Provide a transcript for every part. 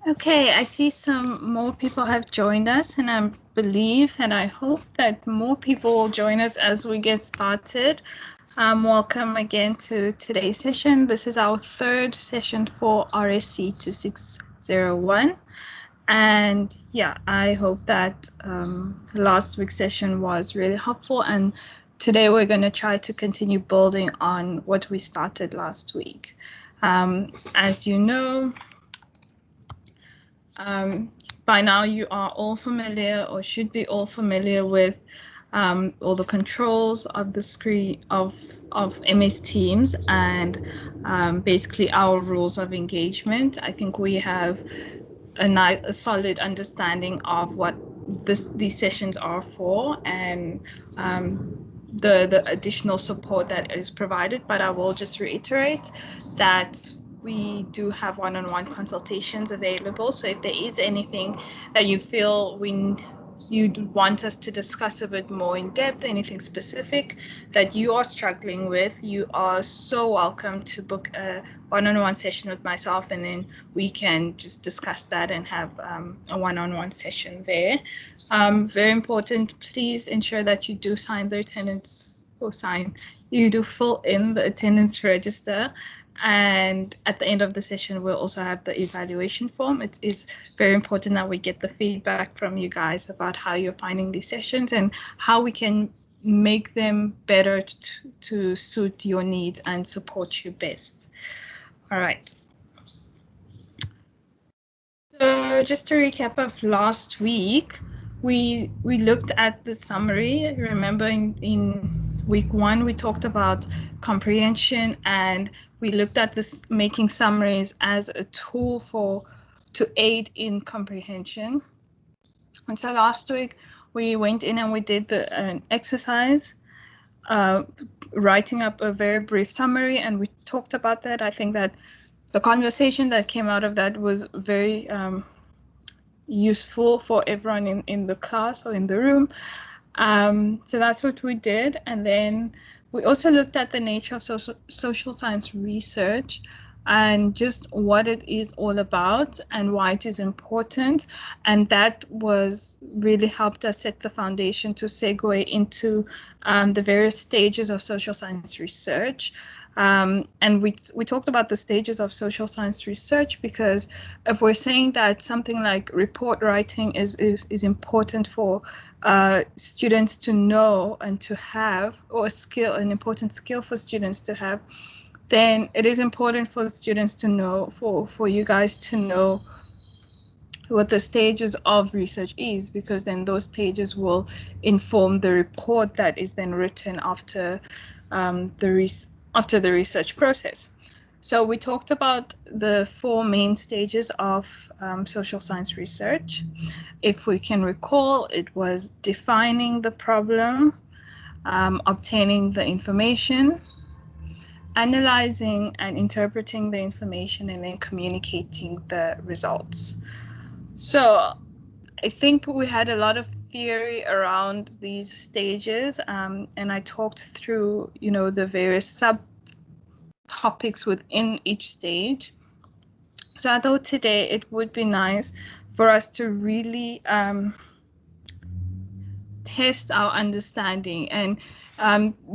Okay, I see some more people have joined us, and I believe and I hope that more people will join us as we get started. Welcome again to today's session. This is our third session for RSC2601. And yeah, I hope that last week's session was really helpful. And today we're going to try to continue building on what we started last week. As you know, by now you are all familiar or should be all familiar with all the controls of the screen of MS Teams and basically our rules of engagement. I think we have a solid understanding of what these sessions are for and the additional support that is provided, but I will just reiterate that we do have one-on-one consultations available. So if there is anything that you feel you'd want us to discuss a bit more in depth, anything specific that you are struggling with, you are so welcome to book a one-on-one session with myself, and then we can just discuss that and have a one-on-one session there. Very important, please ensure that you do sign the attendance you do fill in the attendance register. And at the end of the session, we'll also have the evaluation form. It is very important that we get the feedback from you guys about how you're finding these sessions and how we can make them better to suit your needs and support you best. All right. So just to recap of last week, we looked at the summary. Remember in week 1, we talked about comprehension, and we looked at this making summaries as a tool to aid in comprehension. And so last week we went in and we did an exercise, writing up a very brief summary, and we talked about that. I think that the conversation that came out of that was very useful for everyone in the class or in the room. So that's what we did. And then we also looked at the nature of social science research and just what it is all about and why it is important. And that was really helped us set the foundation to segue into the various stages of social science research. And we talked about the stages of social science research because if we're saying that something like report writing is important for students to know and to have, or an important skill for students to have, then it is important for the students to know, for you guys to know what the stages of research is, because then those stages will inform the report that is then written after the research process. So we talked about the 4 main stages of social science research. If we can recall, it was defining the problem, obtaining the information, analyzing and interpreting the information, and then communicating the results. So I think we had a lot of theory around these stages, and I talked through, the various subtopics within each stage. So I thought today it would be nice for us to really test our understanding, and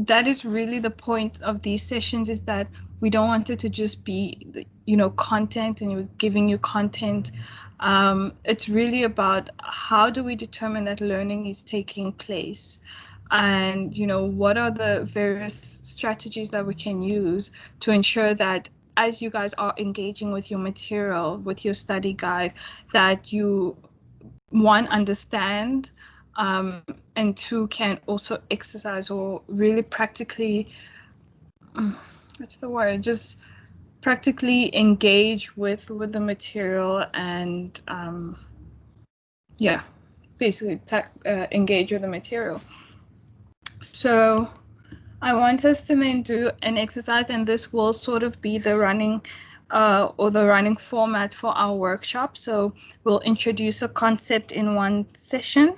that is really the point of these sessions, is that we don't want it to just be, content and we're giving you content. It's really about how do we determine that learning is taking place, and what are the various strategies that we can use to ensure that as you guys are engaging with your material, with your study guide, that you, 1, understand, and 2, can also exercise or really practically, just practically engage with the material and basically engage with the material. So I want us to then do an exercise, and this will sort of be the running format for our workshop. So we'll introduce a concept in one session,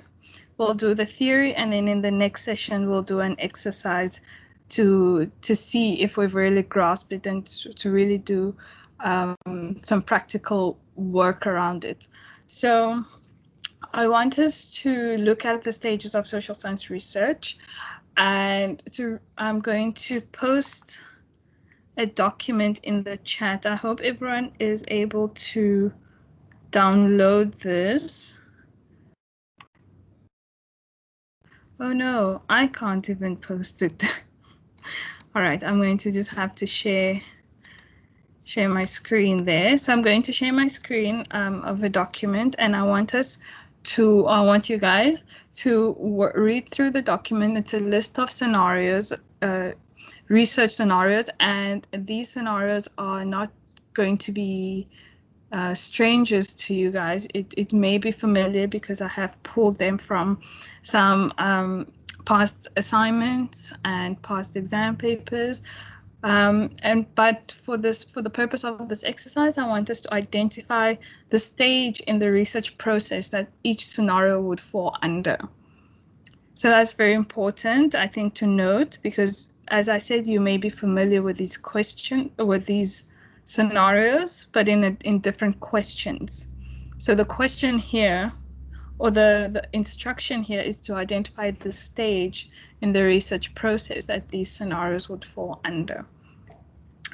we'll do the theory, and then in the next session we'll do an exercise to see if we've really grasped it, and to really do some practical work around it. So I want us to look at the stages of social science research, and I'm going to post a document in the chat. I hope everyone is able to download this. Oh no, I can't even post it. All right, I'm going to just have to share my screen there. So I'm going to share my screen of a document, and I want you guys to read through the document. It's a list of scenarios, research scenarios, and these scenarios are not going to be strangers to you guys. It may be familiar because I have pulled them from some past assignments and past exam papers. But for the purpose of this exercise, I want us to identify the stage in the research process that each scenario would fall under. So that's very important, I think, to note, because as I said, you may be familiar with these scenarios, but in different questions. So the question here, or the instruction here, is to identify the stage in the research process that these scenarios would fall under.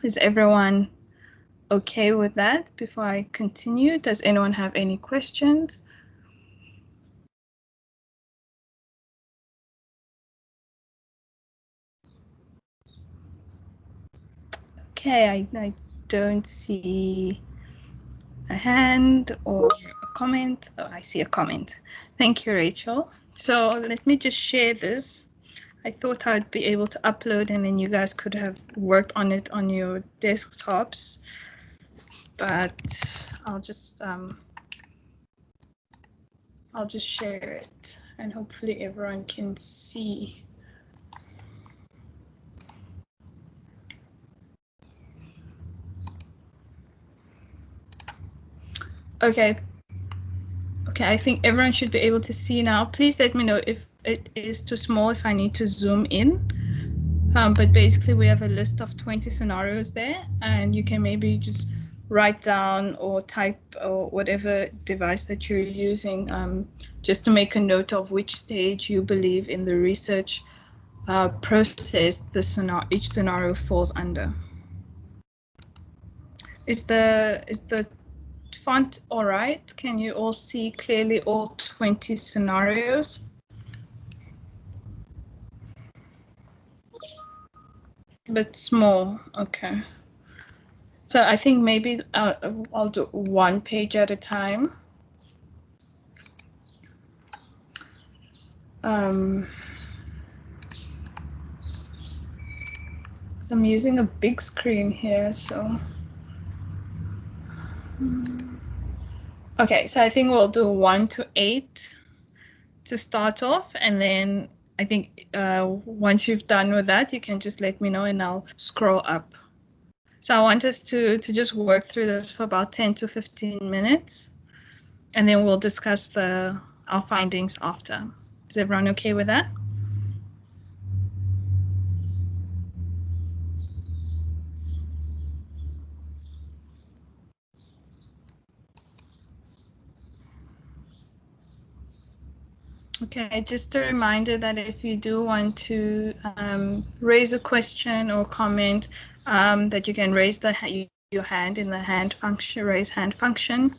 Is everyone okay with that before I continue? Does anyone have any questions? Okay, I don't see a hand or a comment. Oh, I see a comment. Thank you, Rachel. So let me just share this. I thought I'd be able to upload and then you guys could have worked on it on your desktops, but I'll just share it and hopefully everyone can see. Okay, I think everyone should be able to see now. Please let me know if it is too small, if I need to zoom in. But basically we have a list of 20 scenarios there, and you can maybe just write down or type or whatever device that you're using, just to make a note of which stage you believe in the research process each scenario falls under. Is the font all right? Can you all see clearly all 20 scenarios? A bit small, okay. So I think maybe I'll do one page at a time. So I'm using a big screen here, so. Okay, so I think we'll do 1 to 8 to start off, and then I think once you've done with that, you can just let me know and I'll scroll up. So I want us to just work through this for about 10 to 15 minutes, and then we'll discuss our findings after. Is everyone okay with that? Okay, just a reminder that if you do want to raise a question or comment, that you can raise your hand in the hand function, raise hand function,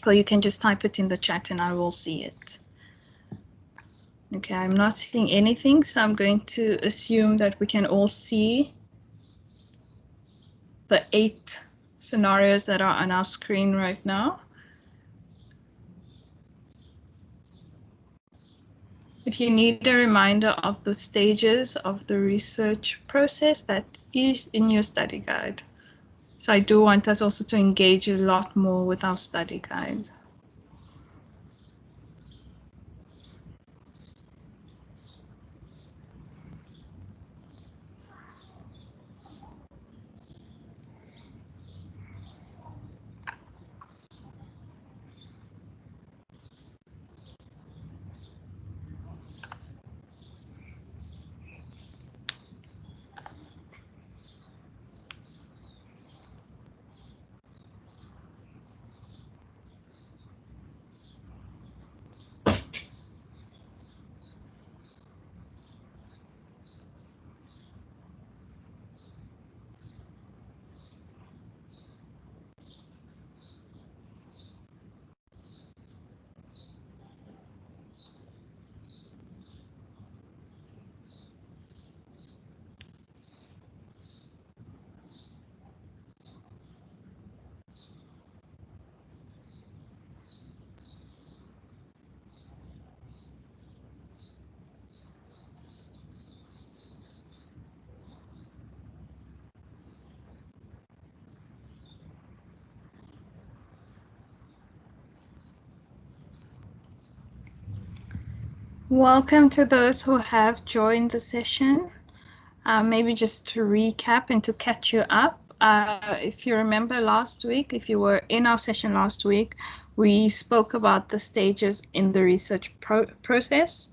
or you can just type it in the chat and I will see it. Okay, I'm not seeing anything, so I'm going to assume that we can all see the 8 scenarios that are on our screen right now. If you need a reminder of the stages of the research process, that is in your study guide. So I do want us also to engage a lot more with our study guide. Welcome to those who have joined the session. Maybe just to recap and to catch you up. If you remember last week, if you were in our session last week, we spoke about the stages in the research process.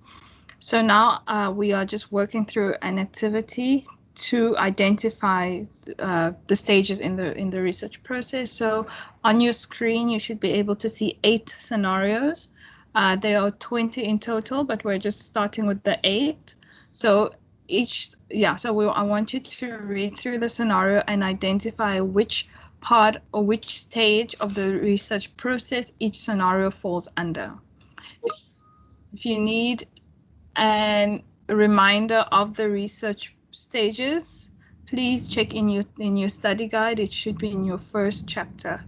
So now we are just working through an activity to identify the stages in the research process. So on your screen, you should be able to see 8 scenarios. There are 20 in total, but we're just starting with the 8. So I want you to read through the scenario and identify which part or which stage of the research process each scenario falls under. If you need and a reminder of the research stages, please check in your study guide. It should be in your first chapter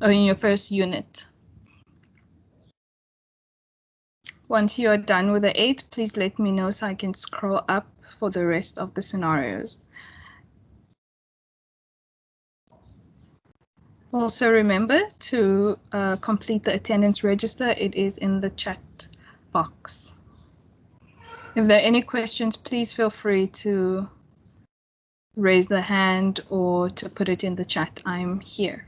or in your first unit. Once you are done with the 8, please let me know so I can scroll up for the rest of the scenarios. Also remember to complete the attendance register. It is in the chat box. If there are any questions, please feel free to raise the hand or to put it in the chat. I'm here.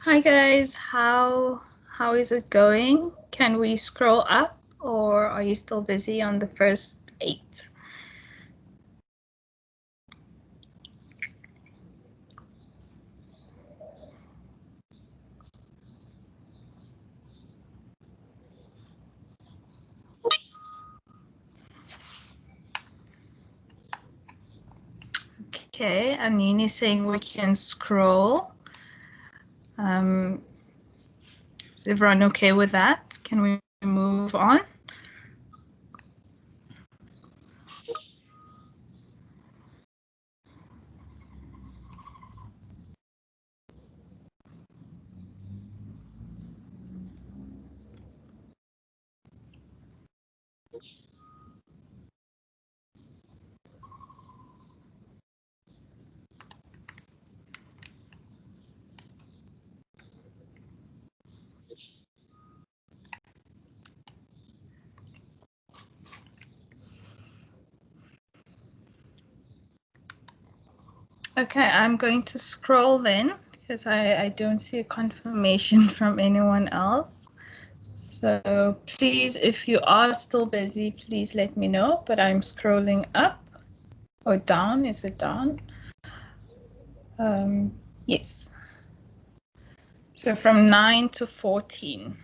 Hi guys, how is it going? Can we scroll up or are you still busy on the first 8? Okay, Anini is saying we can scroll. Is everyone okay with that? Can we move on? Okay, I'm going to scroll then because I don't see a confirmation from anyone else. So please, if you are still busy, please let me know, but I'm scrolling up or down. Is it down? Yes. So from 9 to 14.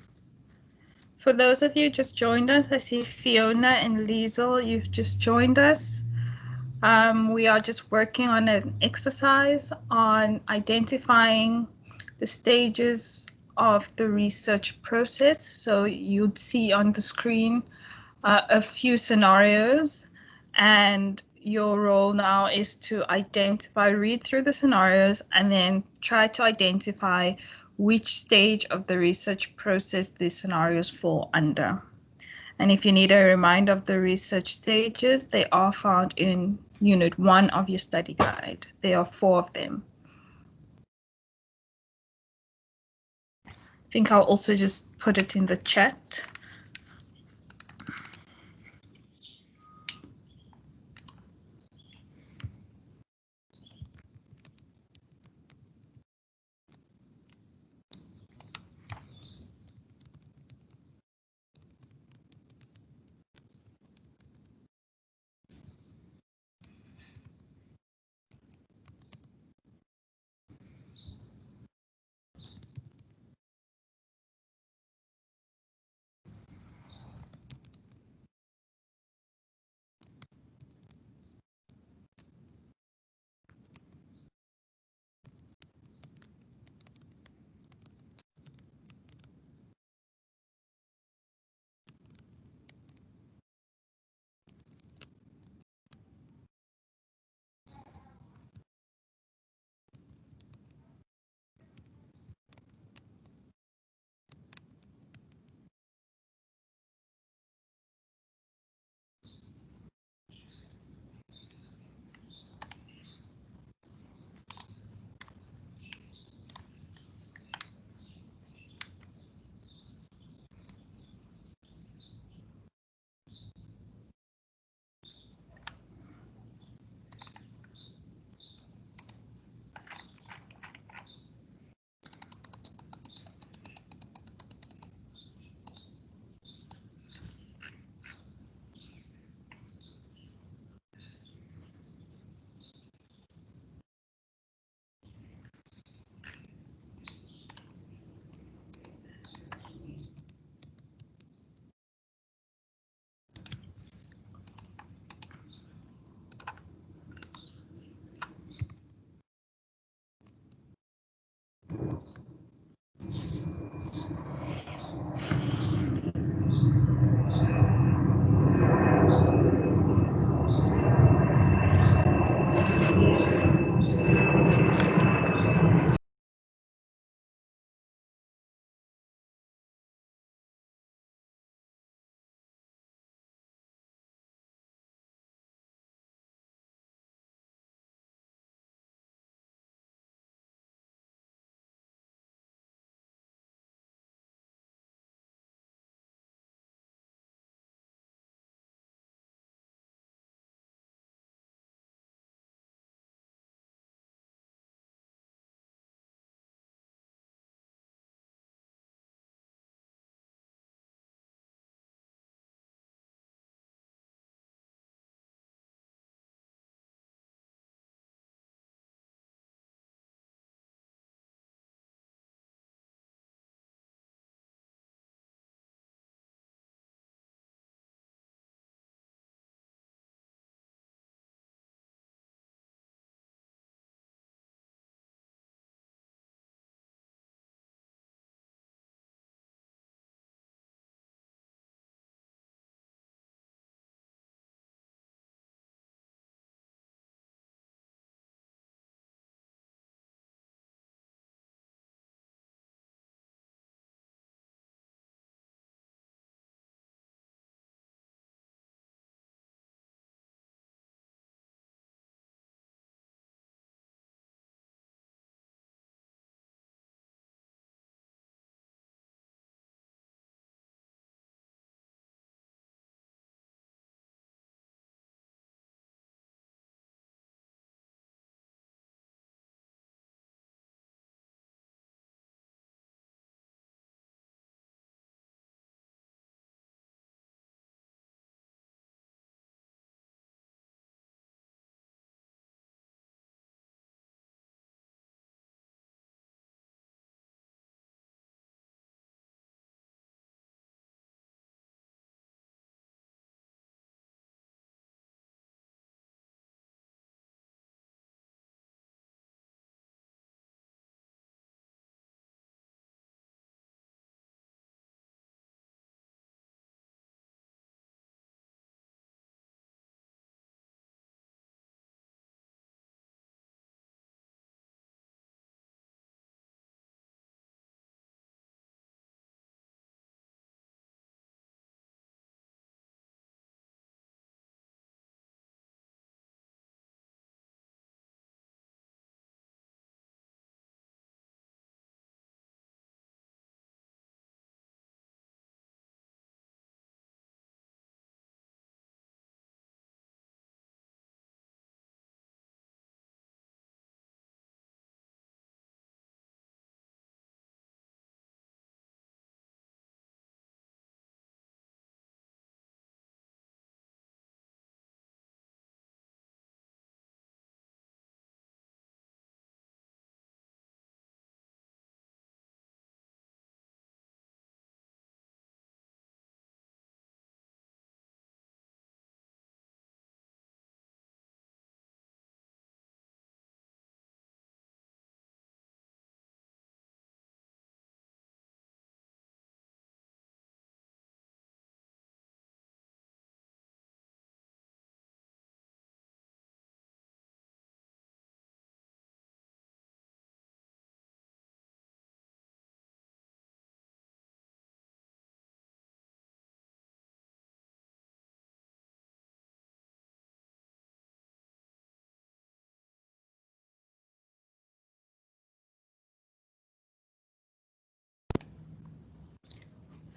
For those of you just joined us, I see Fiona and Liesel, you've just joined us. We are just working on an exercise on identifying the stages of the research process. So you'd see on the screen a few scenarios, and your role now is to read through the scenarios and then try to identify which stage of the research process these scenarios fall under. And if you need a reminder of the research stages, they are found in Unit 1 of your study guide. There are 4 of them. I think I'll also just put it in the chat.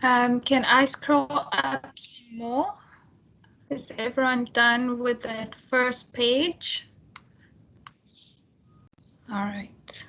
Can I scroll up some more? Is everyone done with that first page? All right.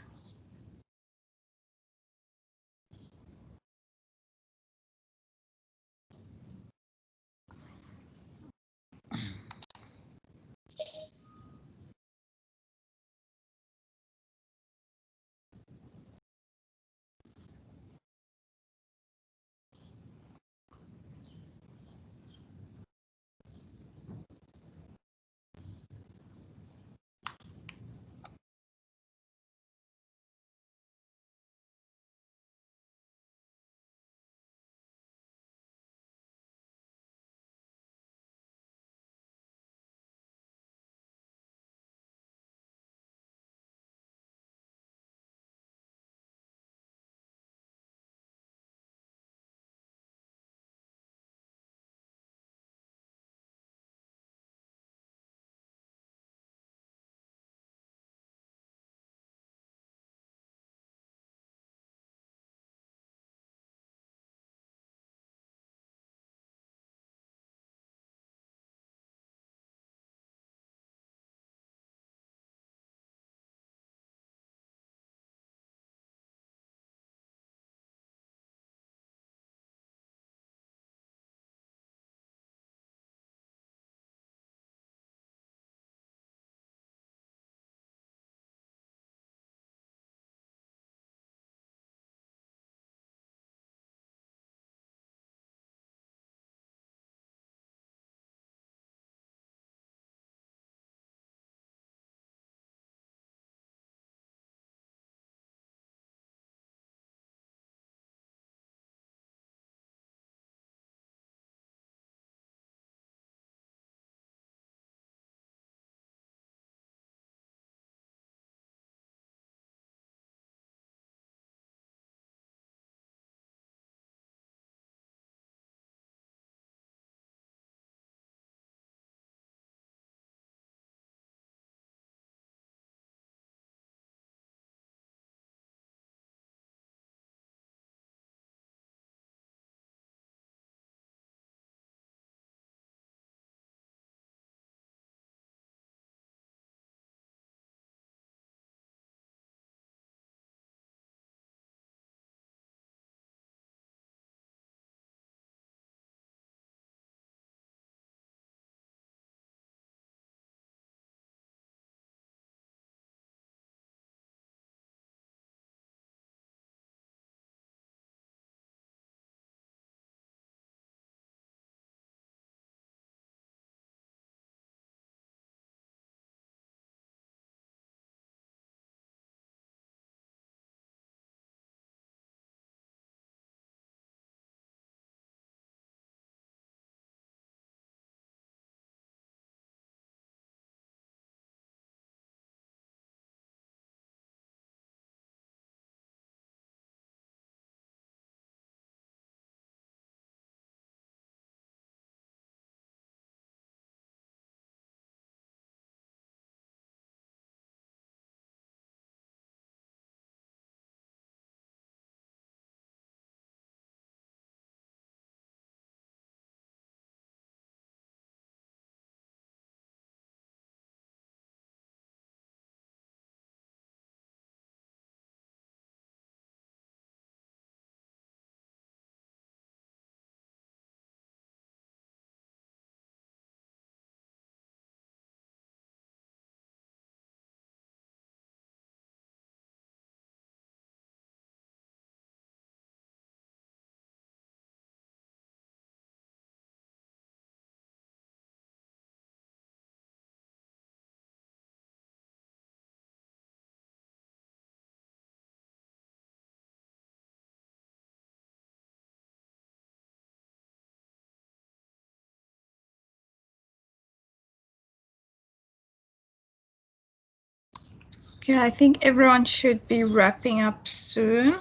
Okay, I think everyone should be wrapping up soon.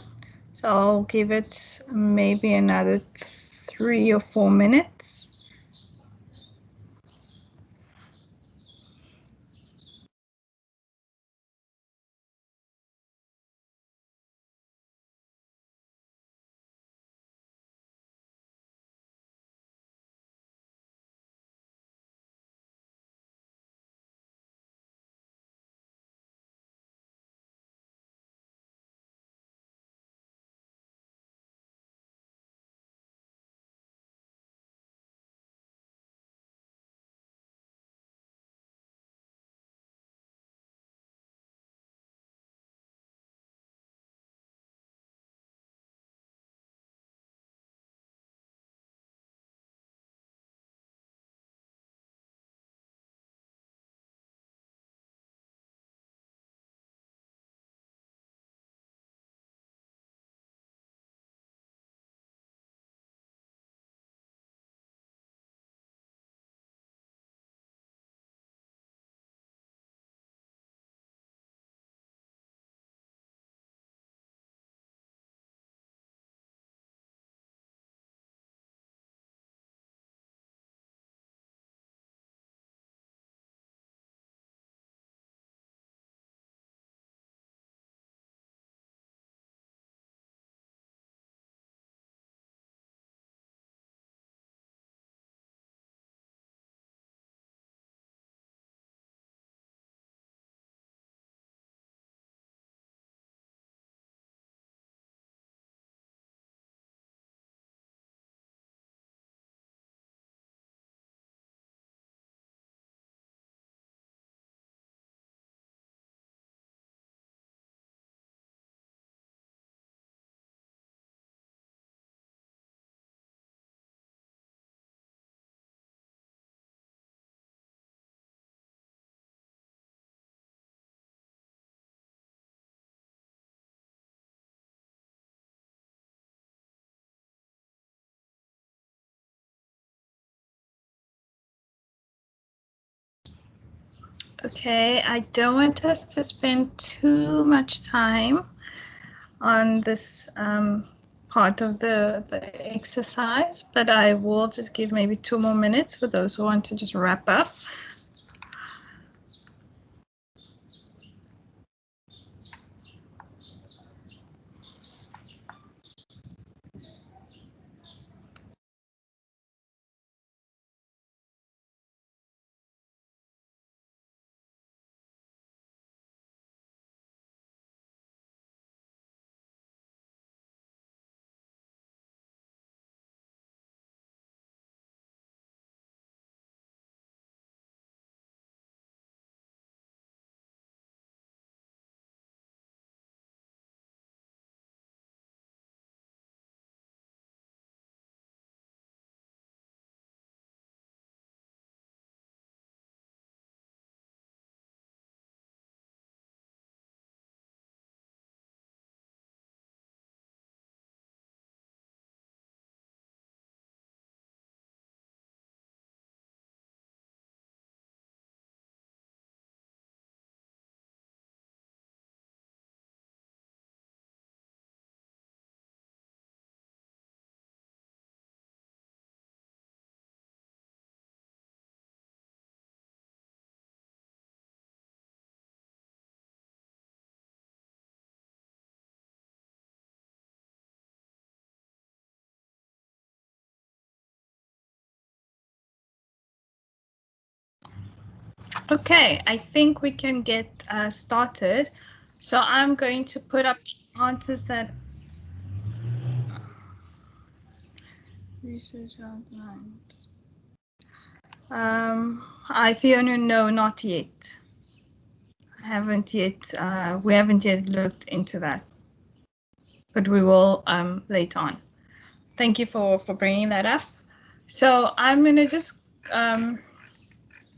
So I'll give it maybe another 3 or 4 minutes. Okay, I don't want us to spend too much time on this part of the exercise, but I will just give maybe 2 more minutes for those who want to just wrap up. Okay, I think we can get started. So I'm going to put up answers that research outlines. I Fiona, no, not yet. I haven't yet. We haven't yet looked into that, but we will later on. Thank you for bringing that up. So I'm gonna just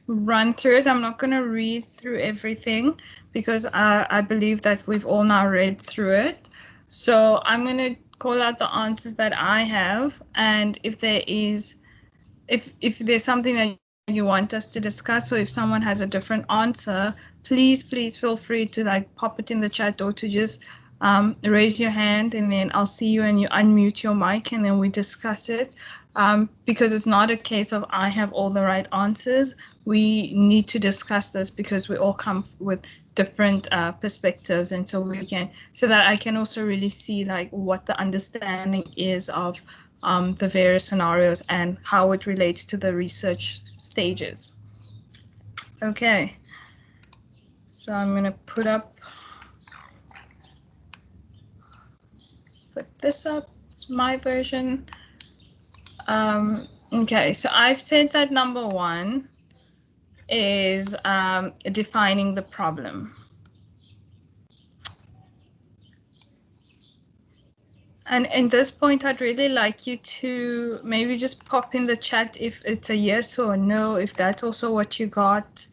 run through it. I'm not going to read through everything because I believe that we've all now read through it. So I'm going to call out the answers that I have, and if there's something that you want us to discuss, or if someone has a different answer, please feel free to like pop it in the chat or to just raise your hand, and then I'll see you and you unmute your mic and then we discuss it. Because it's not a case of I have all the right answers. We need to discuss this because we all come with different perspectives, and so that I can also really see like what the understanding is of the various scenarios and how it relates to the research stages. Okay, so I'm going to put this up. It's my version. Okay, so I've said that number one is defining the problem. And in this point, I'd really like you to maybe just pop in the chat if it's a yes or a no, if that's also what you got.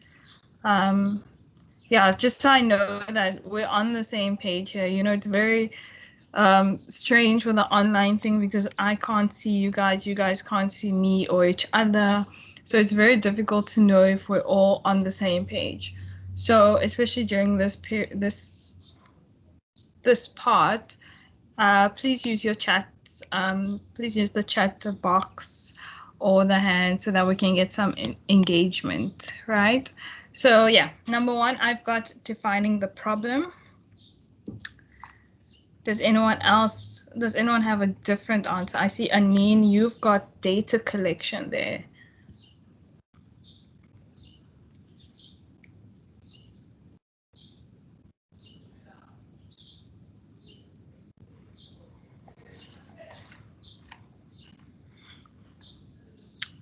Yeah, just so I know that we're on the same page here. You know, it's very strange with the online thing because I can't see you guys can't see me or each other. So it's very difficult to know if we're all on the same page. So especially during this part, please use your chats. Please use the chat box or the hand so that we can get some engagement, right? So yeah, number one, I've got defining the problem. Does anyone have a different answer? I see Anine, you've got data collection there.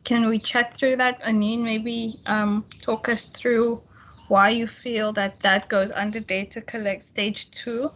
Can we chat through that, Anine? Maybe talk us through why you feel that goes under data collect stage 2.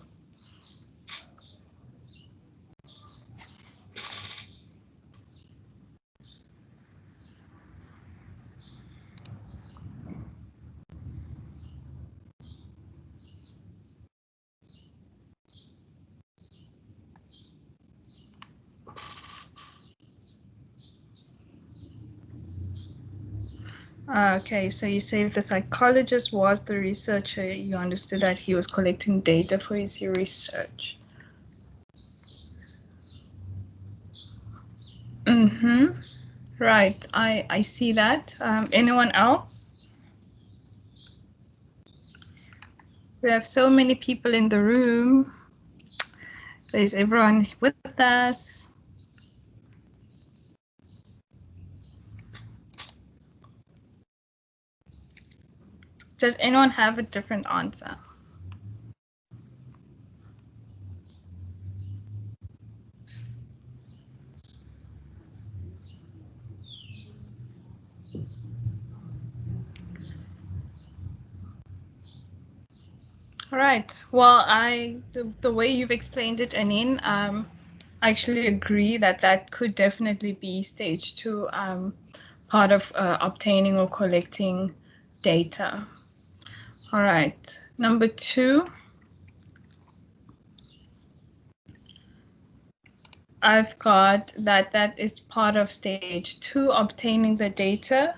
Okay, so you say if the psychologist was the researcher, you understood that he was collecting data for his research. Mm-hmm. Right, I see that. Anyone else? We have so many people in the room. Is everyone with us? Does anyone have a different answer? All right. Well, the way you've explained it, Anin, I actually agree that that could definitely be stage 2, part of obtaining or collecting data. All right. Number 2, I've got that is part of stage 2, obtaining the data,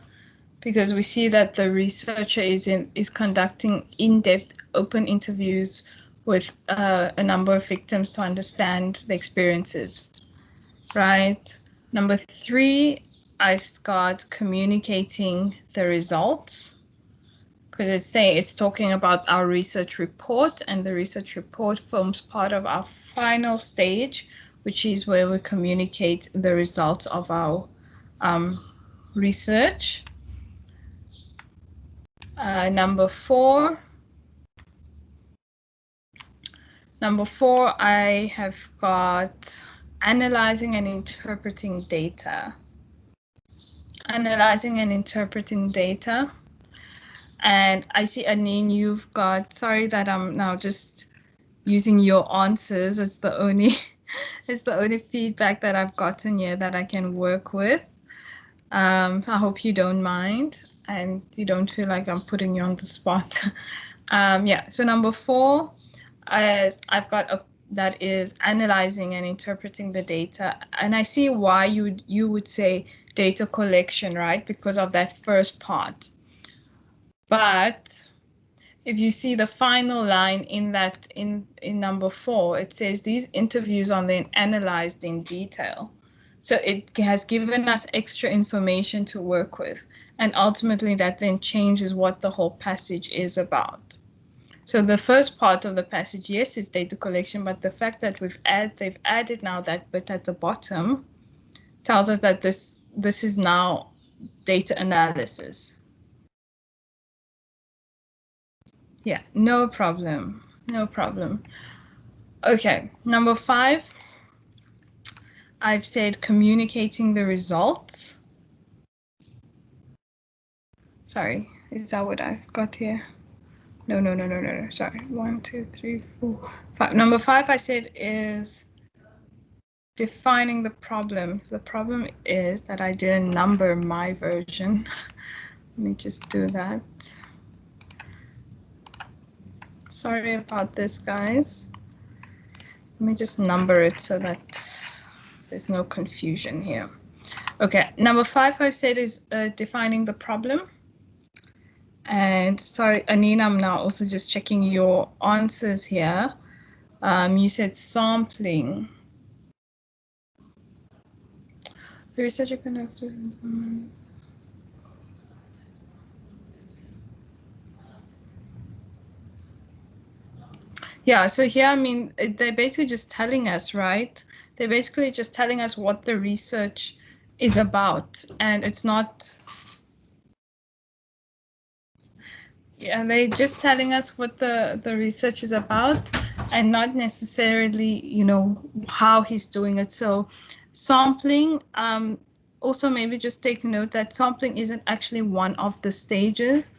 because we see that the researcher is conducting in-depth open interviews with a number of victims to understand the experiences, right? Number 3, I've got communicating the results, because it's talking about our research report, and the research report forms part of our final stage, which is where we communicate the results of our research. Number 4, I have got analyzing and interpreting data. Analyzing and interpreting data. And I see, Anin, you've got, sorry that I'm now just using your answers. It's the only feedback that I've gotten here that I can work with. So I hope you don't mind and you don't feel like I'm putting you on the spot. Yeah, so number 4, I've got that is analyzing and interpreting the data. And I see why you would say data collection, right? Because of that first part. But if you see the final line in that in number 4, it says these interviews are then analyzed in detail. So it has given us extra information to work with. And ultimately that then changes what the whole passage is about. So the first part of the passage, yes, is data collection, but the fact that they've added now that bit at the bottom tells us that this is now data analysis. Yeah, no problem. No problem. Okay, number 5, I've said communicating the results. Sorry, is that what I've got here? No. Sorry, 1, 2, 3, 4, 5. Number 5, I said is defining the problem. The problem is that I didn't number my version. Let me just do that. Sorry about this, guys. Let me just number it so that there's no confusion here. Okay, number 5 I've said is defining the problem. And sorry, Anina, I'm now also just checking your answers here. You said sampling. The researcher conducts. Yeah, so here, I mean, they're basically just telling us, right? They're basically just telling us what the research is about, and it's not. Yeah, they're just telling us what the research is about, and not necessarily, you know, how he's doing it. So sampling, also maybe just take note that sampling isn't actually one of the stages.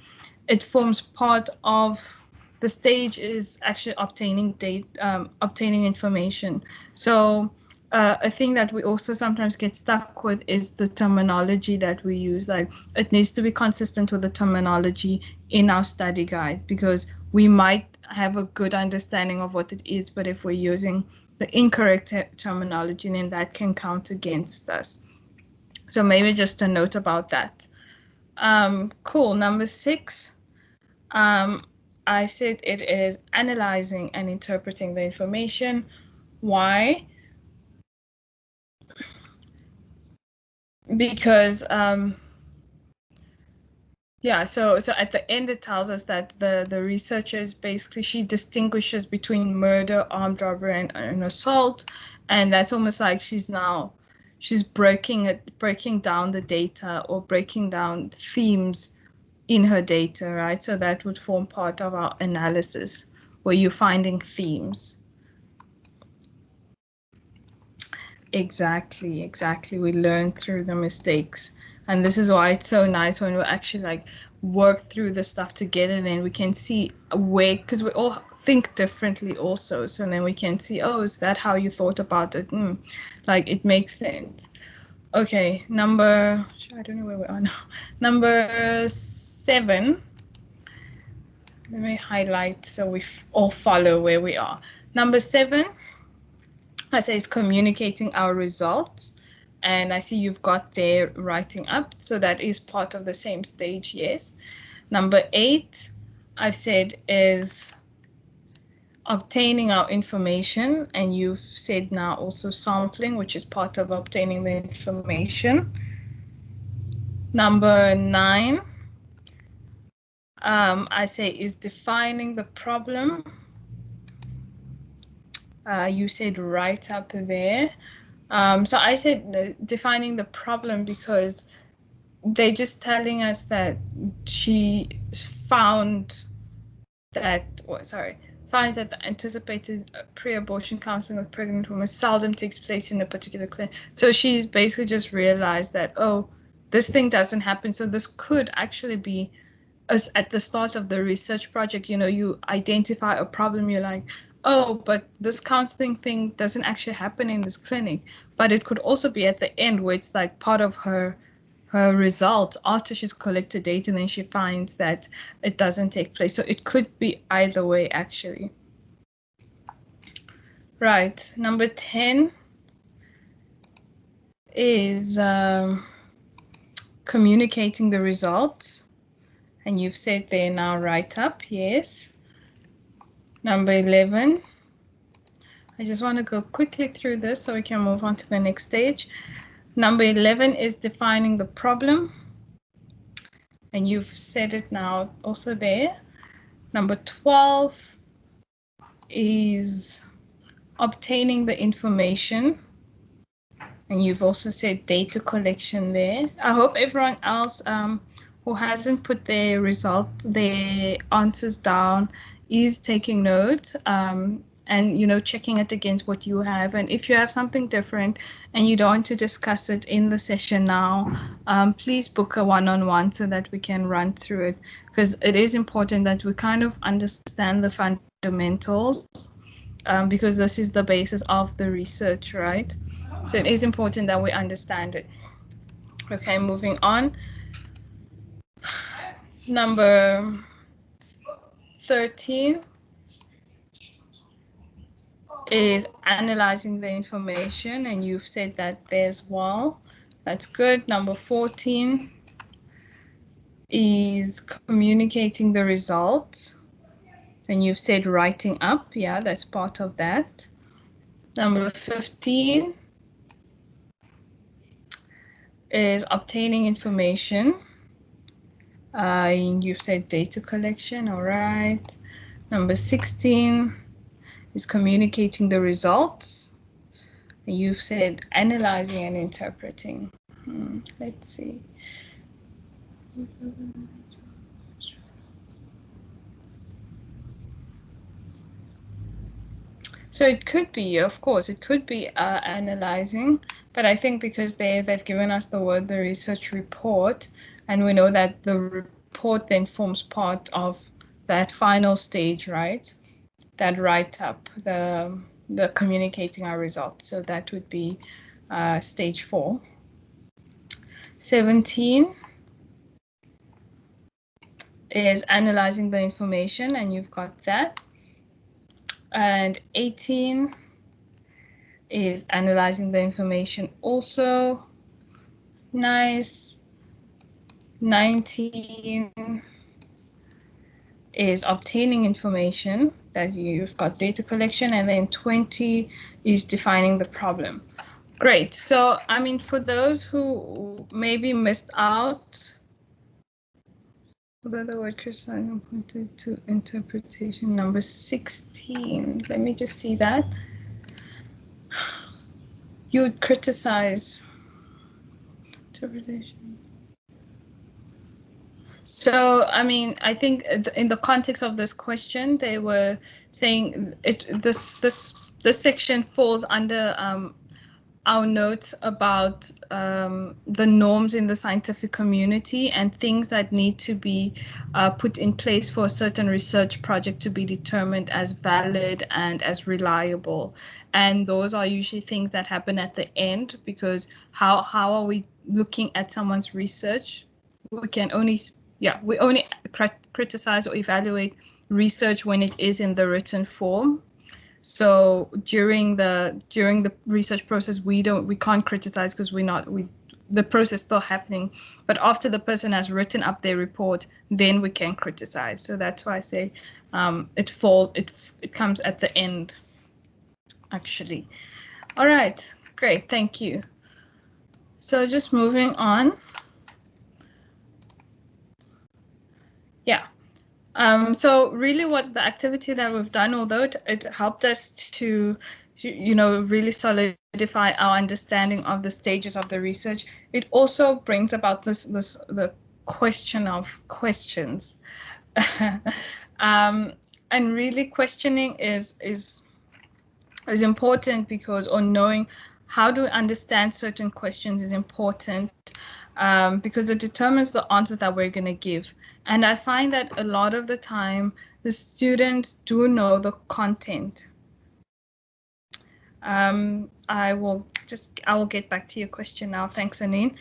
It forms part of the stage is actually obtaining data, obtaining information. So a thing that we also sometimes get stuck with is the terminology that we use. Like, it needs to be consistent with the terminology in our study guide, because we might have a good understanding of what it is, but if we're using the incorrect terminology, then that can count against us. So maybe just a note about that. Cool. Number 6, I said it is analyzing and interpreting the information. Why? Because yeah, so at the end it tells us that the researchers basically, she distinguishes between murder, armed robbery, and assault, and that's almost like she's breaking down the data, or breaking down themes in her data, right? So that would form part of our analysis, where you're finding themes. Exactly. We learn through the mistakes. And this is why it's so nice when we actually like work through the stuff together, and then we can see where, because we all think differently also. So then we can see, oh, is that how you thought about it? Like it makes sense. Okay, I don't know where we are now. Number 7. Let me highlight so we all follow where we are. Number 7, I say, is communicating our results. And I see you've got there writing up. So that is part of the same stage, yes. Number 8, I've said, is obtaining our information. And you've said now also sampling, which is part of obtaining the information. Number 9, I say, is defining the problem. You said right up there. So I said defining the problem, because they're just telling us that she finds that the anticipated pre-abortion counseling with pregnant women seldom takes place in a particular clinic. So she's basically just realized that, oh, this thing doesn't happen. So this could actually be, as at the start of the research project, you identify a problem, you're like, oh, but this counseling thing doesn't actually happen in this clinic. But it could also be at the end, where it's like part of her results after she's collected data, and then she finds that it doesn't take place. So it could be either way, actually. Right, number 10 is communicating the results. And you've said there now, write up, yes. Number 11, I just want to go quickly through this so we can move on to the next stage. Number 11 is defining the problem. And you've said it now also there. Number 12 is obtaining the information. And you've also said data collection there. I hope everyone else who hasn't put their answers down is taking notes, and checking it against what you have. And if you have something different and you don't want to discuss it in the session now, please book a one-on-one so that we can run through it, because it is important that we kind of understand the fundamentals, because this is the basis of the research, right? So it is important that we understand it. Okay, moving on. Number 13 is analyzing the information, and you've said that there as well. That's good. Number 14 is communicating the results, and you've said writing up. Yeah, that's part of that. Number 15 is obtaining information. You've said data collection, all right. Number 16 is communicating the results. You've said analyzing and interpreting. Let's see. So it could be, of course, it could be analyzing, but I think because they've given us the word, the research report, and we know that the report then forms part of that final stage, right? That write-up, the communicating our results. So that would be stage 4. 17 is analyzing the information, and you've got that. And 18 is analyzing the information also. Nice. 19 is obtaining information, that you've got data collection, and then 20 is defining the problem. Great. So, I mean, for those who maybe missed out, although the word criticizing pointed to interpretation number 16. Let me just see that. You would criticize interpretation. So, I mean, I think in the context of this question, they were saying this section falls under our notes about the norms in the scientific community and things that need to be put in place for a certain research project to be determined as valid and as reliable. And those are usually things that happen at the end, because how are we looking at someone's research? We only criticize or evaluate research when it is in the written form. So during the research process, we can't criticize because the process is still happening. But after the person has written up their report, then we can criticize. So that's why I say it comes at the end, actually. All right, great, thank you. So just moving on. Yeah. So really what the activity that we've done, although it helped us to, really solidify our understanding of the stages of the research, it also brings about the question of questions. And really questioning is important because, or knowing how to understand certain questions is important. Because it determines the answers that we're going to give. And I find that a lot of the time, the students do know the content. I will get back to your question now. Thanks, Anine.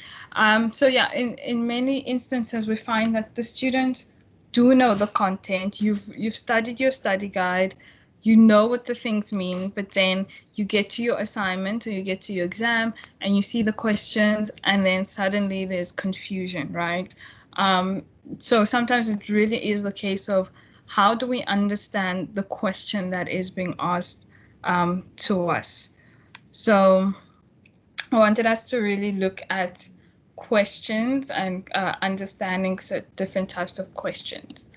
So yeah, in many instances, we find that the students do know the content. You've studied your study guide. You know what the things mean, but then you get to your assignment or you get to your exam and you see the questions, and then suddenly there's confusion, right? So sometimes it really is the case of how do we understand the question that is being asked to us. So I wanted us to really look at questions and understanding different types of questions.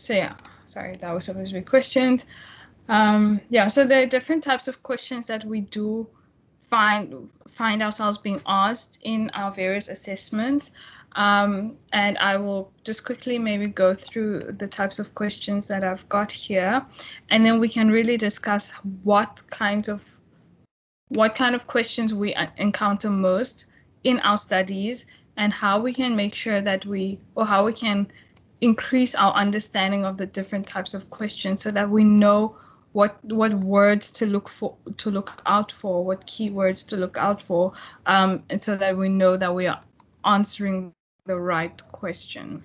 So yeah, sorry, that was supposed to be questions. Yeah, so there are different types of questions that we do find ourselves being asked in our various assessments. And I will just quickly maybe go through the types of questions that I've got here, and then we can really discuss what kind of questions we encounter most in our studies, and how we can make sure that how we can increase our understanding of the different types of questions so that we know what words to look out for, what keywords to look out for, and so that we know that we are answering the right question.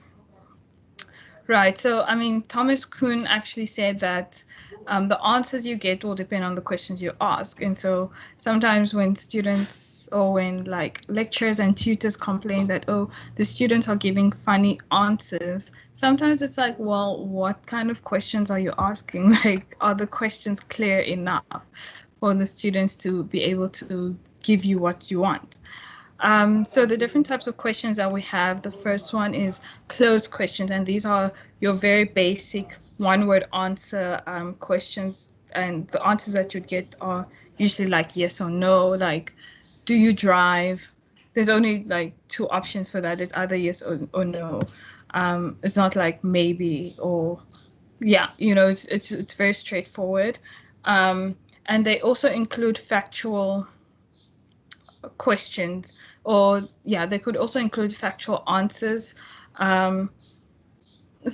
Right. So, I mean, Thomas Kuhn actually said that the answers you get will depend on the questions you ask. And so sometimes when students or when like lecturers and tutors complain that, oh, the students are giving funny answers, sometimes it's like, well, what kind of questions are you asking? Like, are the questions clear enough for the students to be able to give you what you want? So the different types of questions that we have, the first one is closed questions, and these are your very basic one-word answer questions, and the answers that you'd get are usually like yes or no, like do you drive? There's only like two options for that. It's either yes or no. It's not like maybe or yeah, it's very straightforward. And they also include factual questions, or yeah, they could also include factual answers. For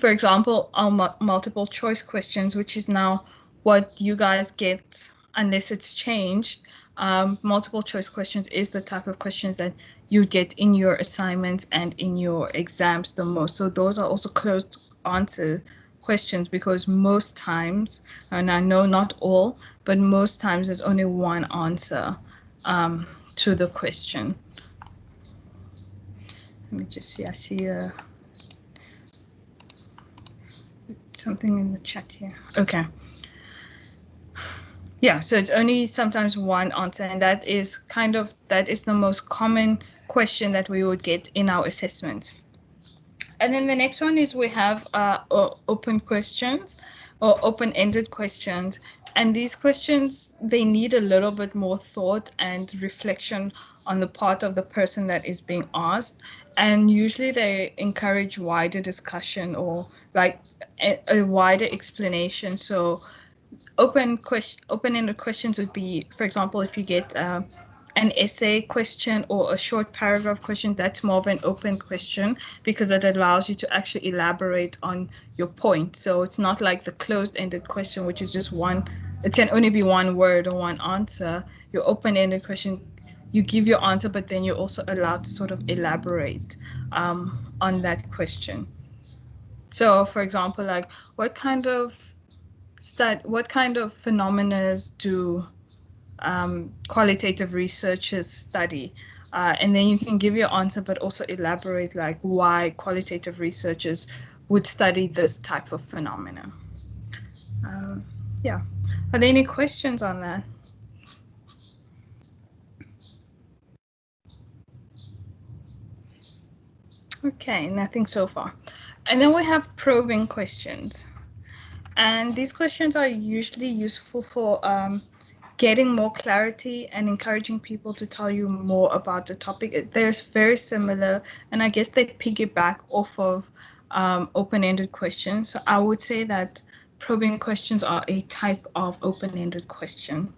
example, our multiple choice questions, which is now what you guys get unless it's changed. Multiple choice questions is the type of questions that you get in your assignments and in your exams the most. So those are also closed answer questions, because most times, and I know not all, but most times there's only one answer to the question. let me just see. I see something in the chat here. Okay. Yeah, so it's only sometimes one answer, and that is the most common question that we would get in our assessment. And then the next one is we have open questions or open-ended questions. And these questions, they need a little bit more thought and reflection on the part of the person that is being asked. And usually they encourage wider discussion or like a wider explanation. So open-ended questions would be, for example, if you get an essay question or a short paragraph question, that's more of an open question because it allows you to actually elaborate on your point. So it's not like the closed-ended question, which is just one, it can only be one word or one answer. Your open-ended question, you give your answer, but then you're also allowed to sort of elaborate on that question. So for example, like what kind of phenomena do qualitative researchers study? And then you can give your answer, but also elaborate like why qualitative researchers would study this type of phenomena. Yeah. Are there any questions on that? Okay, nothing so far. And then we have probing questions. And these questions are usually useful for getting more clarity and encouraging people to tell you more about the topic. They're very similar, and I guess they piggyback off of open-ended questions. So I would say that probing questions are a type of open-ended question.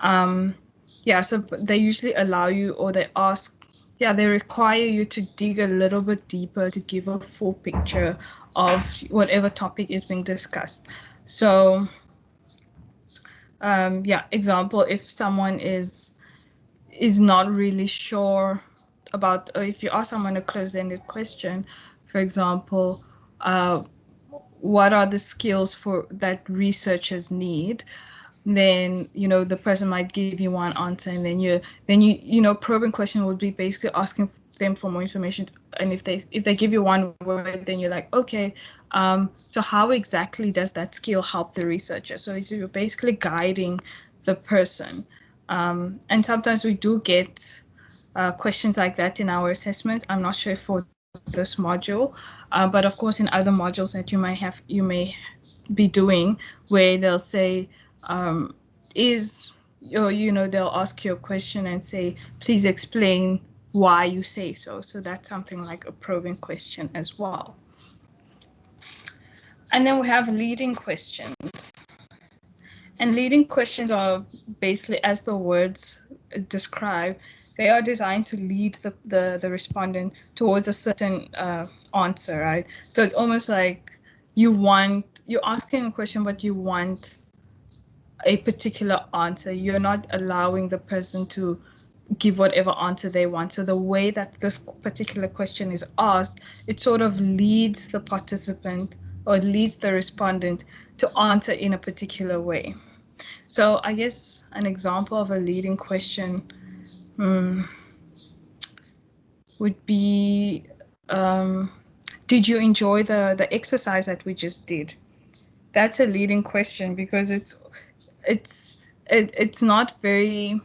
Yeah, so they usually allow you, or they require you to dig a little bit deeper to give a full picture of whatever topic is being discussed. So yeah, example, if someone is not really sure about, if you ask someone a closed-ended question, for example, what are the skills that researchers need? Then the person might give you one answer, and then probing question would be basically asking them for more information. And if they give you one word, then you're like, okay, so how exactly does that skill help the researcher? So you're basically guiding the person. And sometimes we do get questions like that in our assessment. I'm not sure for this module, but of course in other modules that you may be doing, where they'll say, they'll ask you a question and say, please explain why you say so. So that's something like a probing question as well. And then we have leading questions. And leading questions are basically, as the words describe, they are designed to lead the respondent towards a certain answer, right? So it's almost like you're asking a question, but you want a particular answer. You're not allowing the person to give whatever answer they want. So the way that this particular question is asked, it sort of leads the participant or leads the respondent to answer in a particular way. So I guess an example of a leading question would be, did you enjoy the exercise that we just did? That's a leading question because it's not very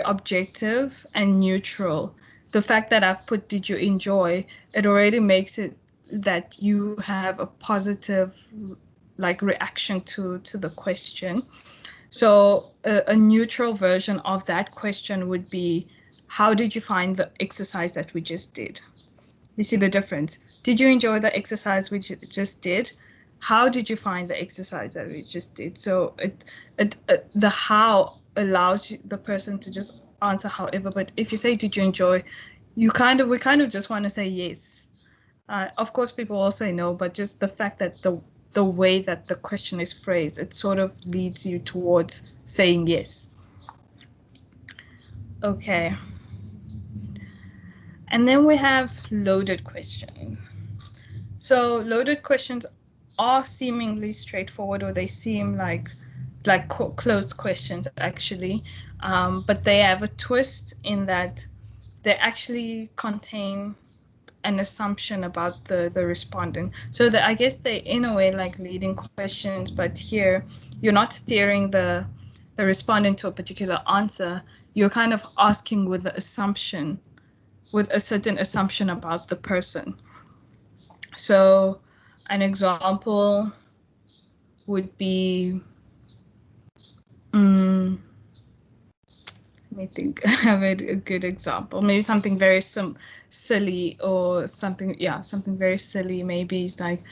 objective and neutral. The fact that I've put did you enjoy, it already makes it that you have a positive reaction to the question. So a neutral version of that question would be, how did you find the exercise that we just did? You see the difference? Did you enjoy the exercise we just did? How did you find the exercise that we just did? So the how allows the person to just answer however. But if you say, did you enjoy? We kind of just want to say yes. Of course, people will say no, but just the fact that the way that the question is phrased, it sort of leads you towards saying yes. Okay. And then we have loaded questions. So loaded questions are seemingly straightforward, or they seem like closed questions actually, but they have a twist in that they actually contain an assumption about the respondent. So that I guess they in a way like leading questions, but here you're not steering the respondent to a particular answer. You're kind of asking with the assumption, with a certain assumption about the person. So an example would be, let me think of a good example. Maybe something very silly or something, yeah, something very silly. Maybe it's like,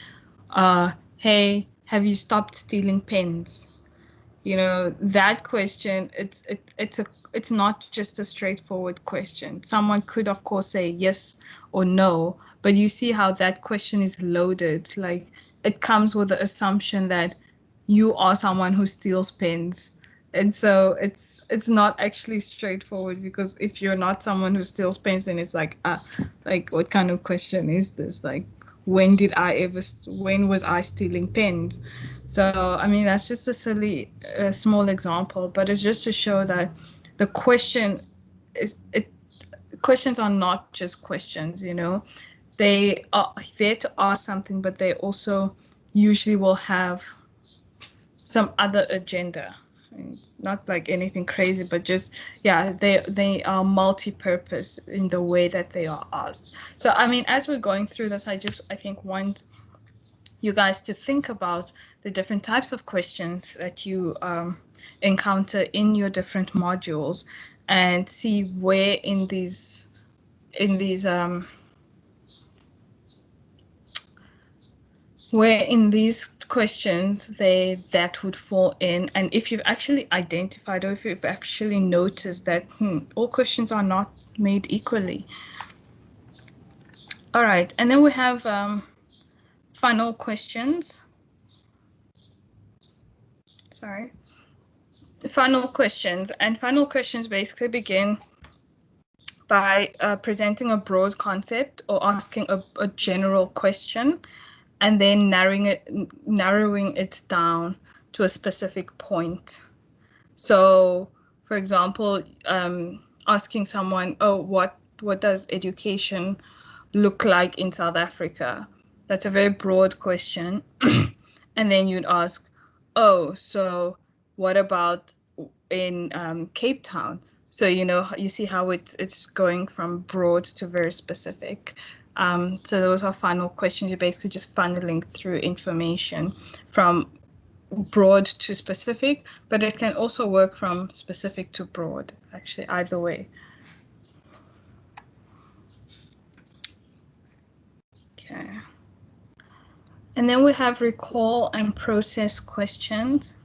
hey, have you stopped stealing pens? You know, that question, it's not just a straightforward question. Someone could, of course, say yes or no, but you see how that question is loaded. Like, it comes with the assumption that you are someone who steals pens. And so it's not actually straightforward, because if you're not someone who steals pens, then it's like, what kind of question is this? Like, when was I stealing pens? So, I mean, that's just a silly, small example, but it's just to show that the question questions are not just questions, you know. They are there to ask something, but they also usually will have some other agenda. I mean, not like anything crazy, but just, yeah, they are multi-purpose in the way that they are asked. So, I mean, as we're going through this, I think want you guys to think about the different types of questions that you encounter in your different modules, and see where in these questions that would fall in, and if you've actually identified, or if you've actually noticed that all questions are not made equally. All right, and then we have final questions. Sorry. Final questions, and final questions basically begin by presenting a broad concept or asking a general question, and then narrowing it down to a specific point. So, for example, asking someone, oh, what does education look like in South Africa? That's a very broad question. And then you'd ask, oh, so what about in Cape Town? So, you know, you see how it's going from broad to very specific. So those are final questions. You're basically just funneling through information from broad to specific, but it can also work from specific to broad, actually, either way. Okay. And then we have recall and process questions.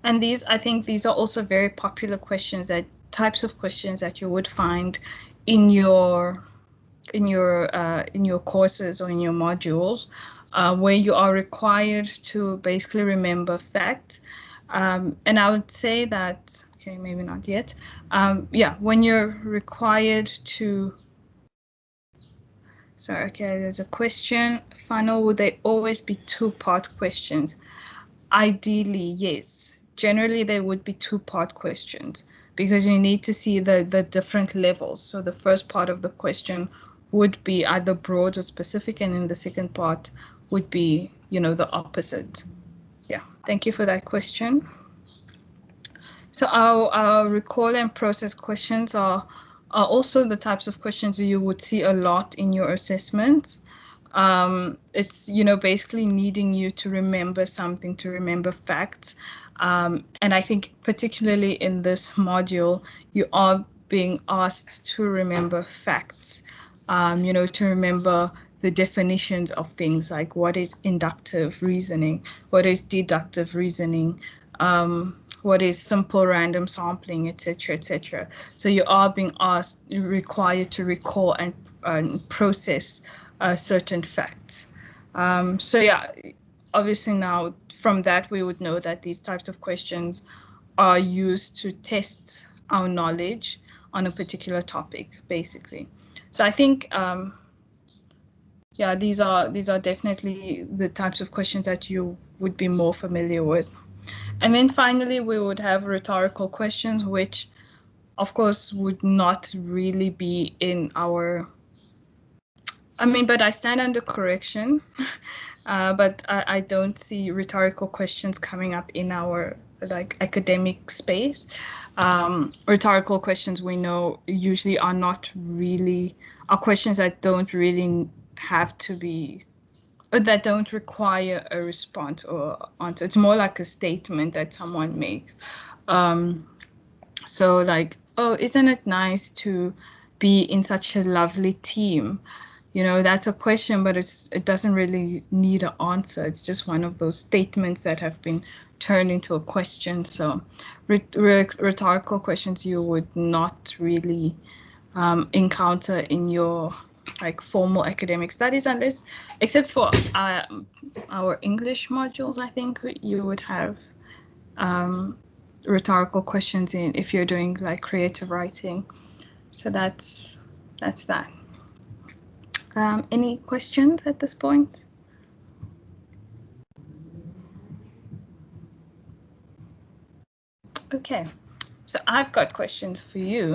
And these, I think these are also very popular questions, that types of questions that you would find in your courses or in your modules, where you are required to basically remember facts. And I would say that, okay, maybe not yet. Yeah, when you're required to, sorry, okay, there's a question. Final, would they always be two-part questions? Ideally, yes. Generally, they would be two-part questions, because you need to see the different levels. So the first part of the question would be either broad or specific, and then the second part would be, you know, the opposite. Yeah, thank you for that question. So our recall and process questions are also the types of questions you would see a lot in your assessments. It's, you know, basically needing you to remember something, to remember facts. And I think particularly in this module, you are being asked to remember facts, you know, to remember the definitions of things, like what is inductive reasoning, what is deductive reasoning, what is simple random sampling, etc., etc. So you are being required to recall and process certain facts. So yeah, obviously now from that we would know that these types of questions are used to test our knowledge on a particular topic, basically. So I think, yeah, these are definitely the types of questions that you would be more familiar with. And then finally, we would have rhetorical questions, which of course, would not really be in our, I mean, but I stand under correction, but I don't see rhetorical questions coming up in our like academic space. Rhetorical questions we know usually are not really, are questions that don't really have to be, or that don't require a response or answer. It's more like a statement that someone makes. So like, oh, isn't it nice to be in such a lovely team? You know, that's a question, but it doesn't really need an answer. It's just one of those statements that have been turned into a question. So rhetorical questions you would not really encounter in your like formal academic studies, unless, except for our English modules, I think you would have rhetorical questions in if you're doing like creative writing. So that's that. Any questions at this point? Okay, so I've got questions for you.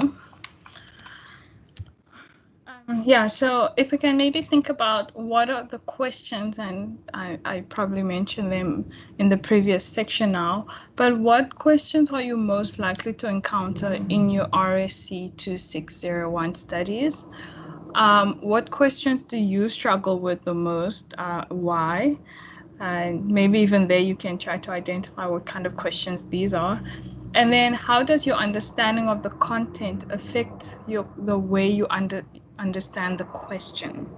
Yeah, so if we can maybe think about what are the questions, and I probably mentioned them in the previous section now, but what questions are you most likely to encounter in your RSC 2601 studies? What questions do you struggle with the most? Why? And maybe even there you can try to identify what kind of questions these are. And then how does your understanding of the content affect the way you understand the question?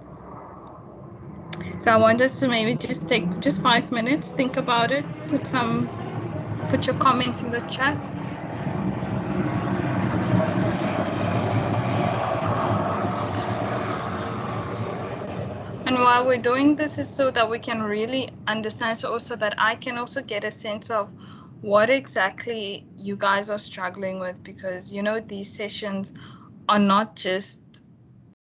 So I want us to maybe just take just 5 minutes, think about it, put your comments in the chat. And while we're doing this is so that we can really understand, so also that I can also get a sense of what exactly you guys are struggling with, because you know these sessions are not just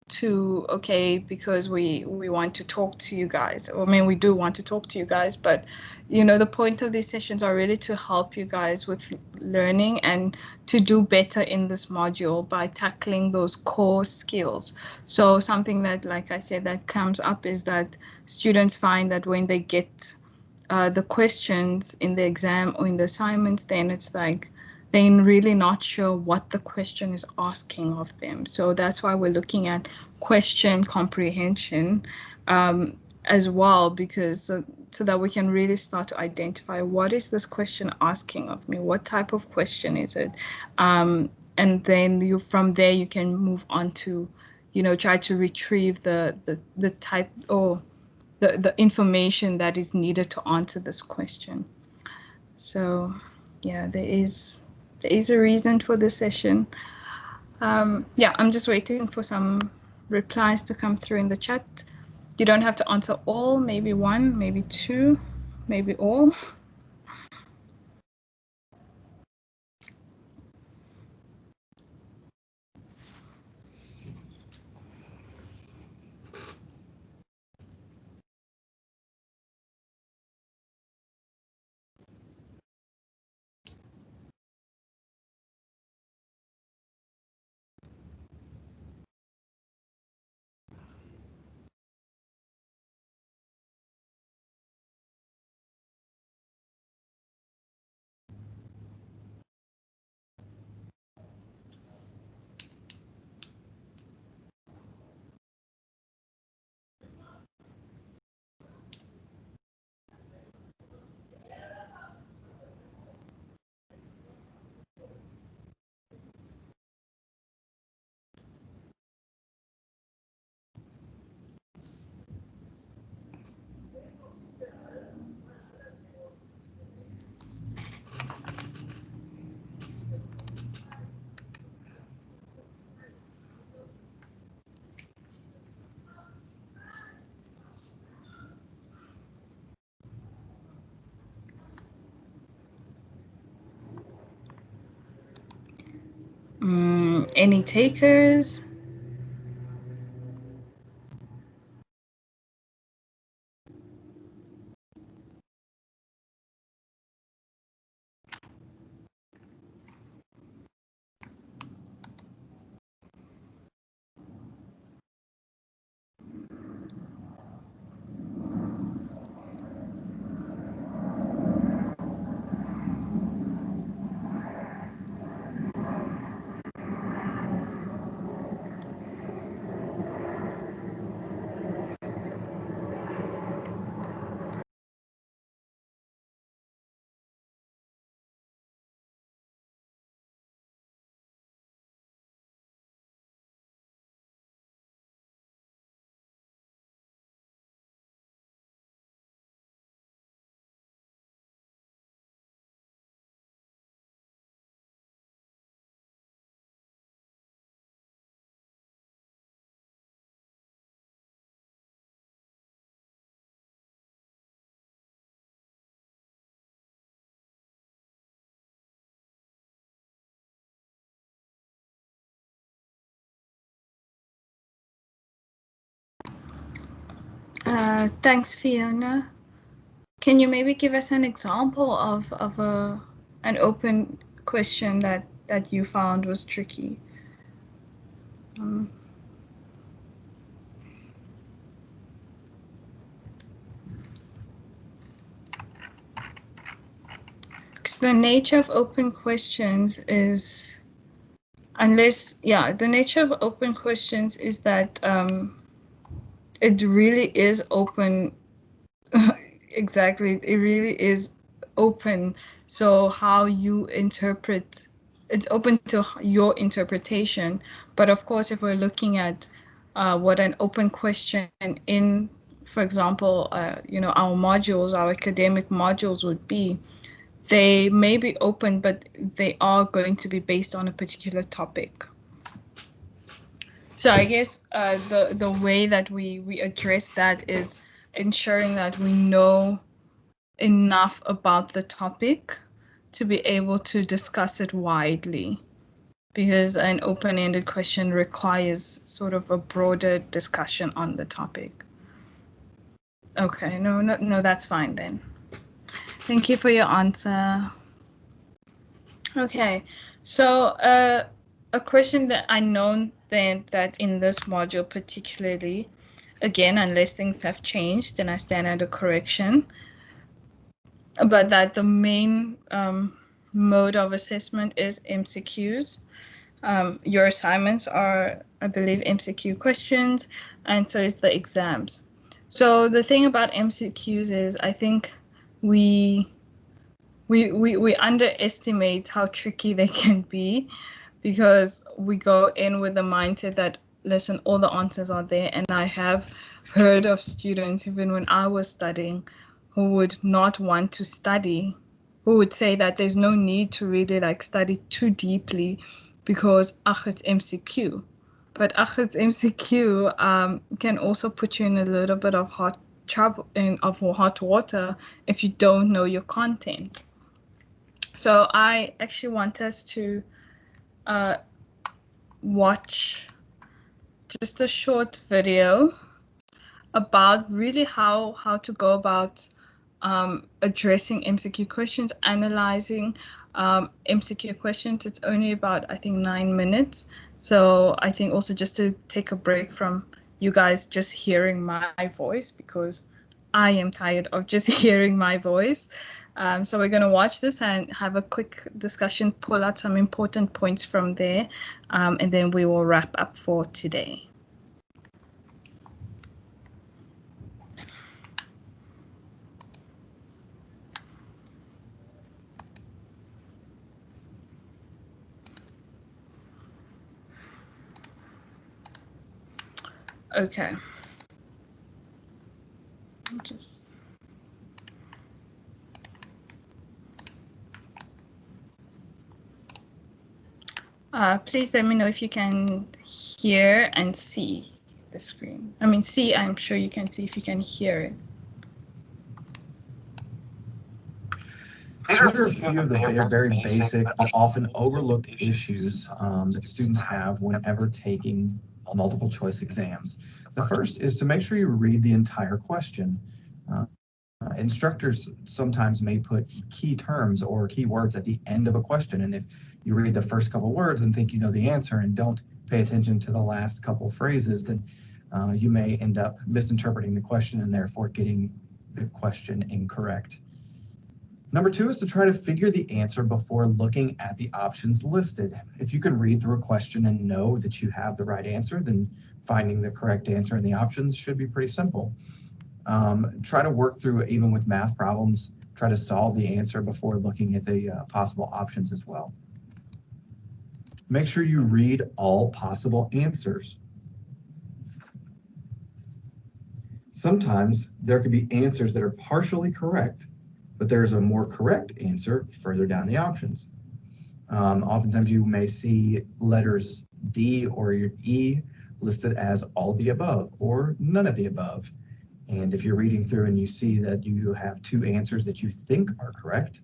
to, okay, because we want to talk to you guys. I mean, we do want to talk to you guys, but you know, the point of these sessions are really to help you guys with learning and to do better in this module by tackling those core skills. So something that, like I said, that comes up is that students find that when they get the questions in the exam or in the assignments, then it's like they're really not sure what the question is asking of them. So that's why we're looking at question comprehension as well, because so that we can really start to identify what is this question asking of me, what type of question is it, and then from there you can move on to, you know, try to retrieve the type or the information that is needed to answer this question. So yeah, there is a reason for this session. Yeah, I'm just waiting for some replies to come through in the chat. You don't have to answer all, maybe one, maybe two, maybe all. Any takers? Thanks, Fiona. Can you maybe give us an example of an open question that you found was tricky? Because the nature of open questions is, the nature of open questions is that it really is open. Exactly, it really is open. So how you interpret, it's open to your interpretation. But of course, if we're looking at what an open question in, for example, our modules, our academic modules would be, they may be open, but they are going to be based on a particular topic. So I guess the way that we address that is ensuring that we know enough about the topic to be able to discuss it widely, because an open-ended question requires sort of a broader discussion on the topic. Okay, no, that's fine then. Thank you for your answer. Okay, so a question that I know then that in this module particularly, again, unless things have changed, then I stand under correction, but that the main mode of assessment is MCQs. Your assignments are, I believe, MCQ questions, and so is the exams. So the thing about MCQs is I think we underestimate how tricky they can be, because we go in with the mindset that, listen, all the answers are there. And I have heard of students, even when I was studying, who would not want to study, who would say that there's no need to really study too deeply because it's MCQ. But it's MCQ can also put you in a little bit of hot water if you don't know your content. So I actually want us to watch just a short video about really how to go about addressing MCQ questions, analyzing MCQ questions. It's only about, I think, 9 minutes. So I think also just to take a break from you guys just hearing my voice, because I am tired of just hearing my voice. So we're going to watch this and have a quick discussion, pull out some important points from there, and then we will wrap up for today. Okay. Just... please let me know if you can hear and see the screen. I mean, see, I'm sure you can see. If you can hear it. These are a few of the very basic but often overlooked issues that students have whenever taking multiple choice exams. The first is to make sure you read the entire question. Instructors sometimes may put key terms or key words at the end of a question, and if you read the first couple words and think you know the answer and don't pay attention to the last couple phrases, then you may end up misinterpreting the question and therefore getting the question incorrect. Number two is to try to figure the answer before looking at the options listed. If you can read through a question and know that you have the right answer, then finding the correct answer in the options should be pretty simple. Try to work through, even with math problems, try to solve the answer before looking at the possible options as well. Make sure you read all possible answers. Sometimes there could be answers that are partially correct, but there's a more correct answer further down the options. Oftentimes you may see letters D or E listed as all the above or none of the above. And if you're reading through and you see that you have two answers that you think are correct,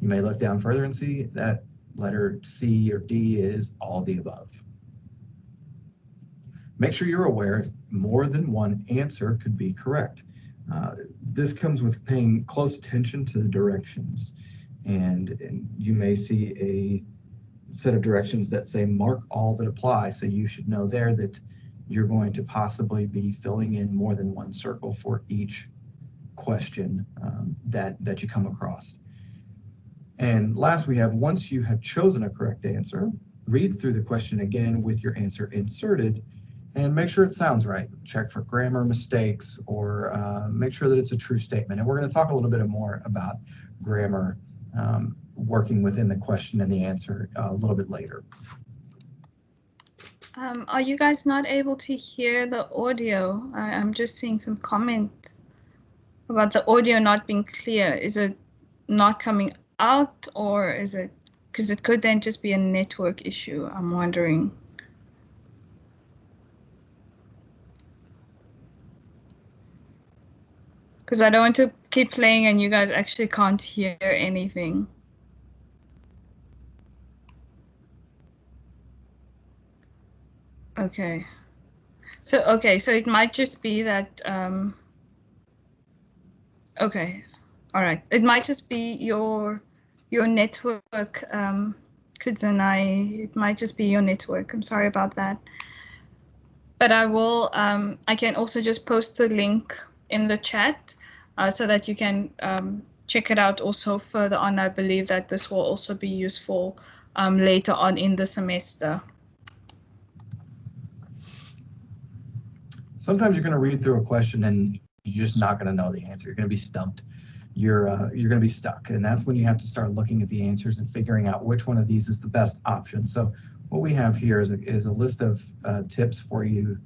you may look down further and see that letter C or D is all the above. Make sure you're aware more than one answer could be correct. This comes with paying close attention to the directions. And you may see a set of directions that say mark all that apply. So you should know there that you're going to possibly be filling in more than one circle for each question that you come across. And last, we have, once you have chosen a correct answer, read through the question again with your answer inserted and make sure it sounds right. Check for grammar mistakes, or make sure that it's a true statement. And we're going to talk a little bit more about grammar working within the question and the answer a little bit later. Are you guys not able to hear the audio? I'm just seeing some comment about the audio not being clear. Is it not coming out, or is it, because it could then just be a network issue, I'm wondering. Because I don't want to keep playing and you guys actually can't hear anything. Okay. So it might just be that, okay. All right. It might just be your network, it might just be your network. I'm sorry about that. But I will, I can also just post the link in the chat so that you can check it out also further on. I believe that this will also be useful later on in the semester. Sometimes you're going to read through a question and you're just not going to know the answer. You're going to be stumped. You're going to be stuck. And that's when you have to start looking at the answers and figuring out which one of these is the best option. So what we have here is a list of tips for you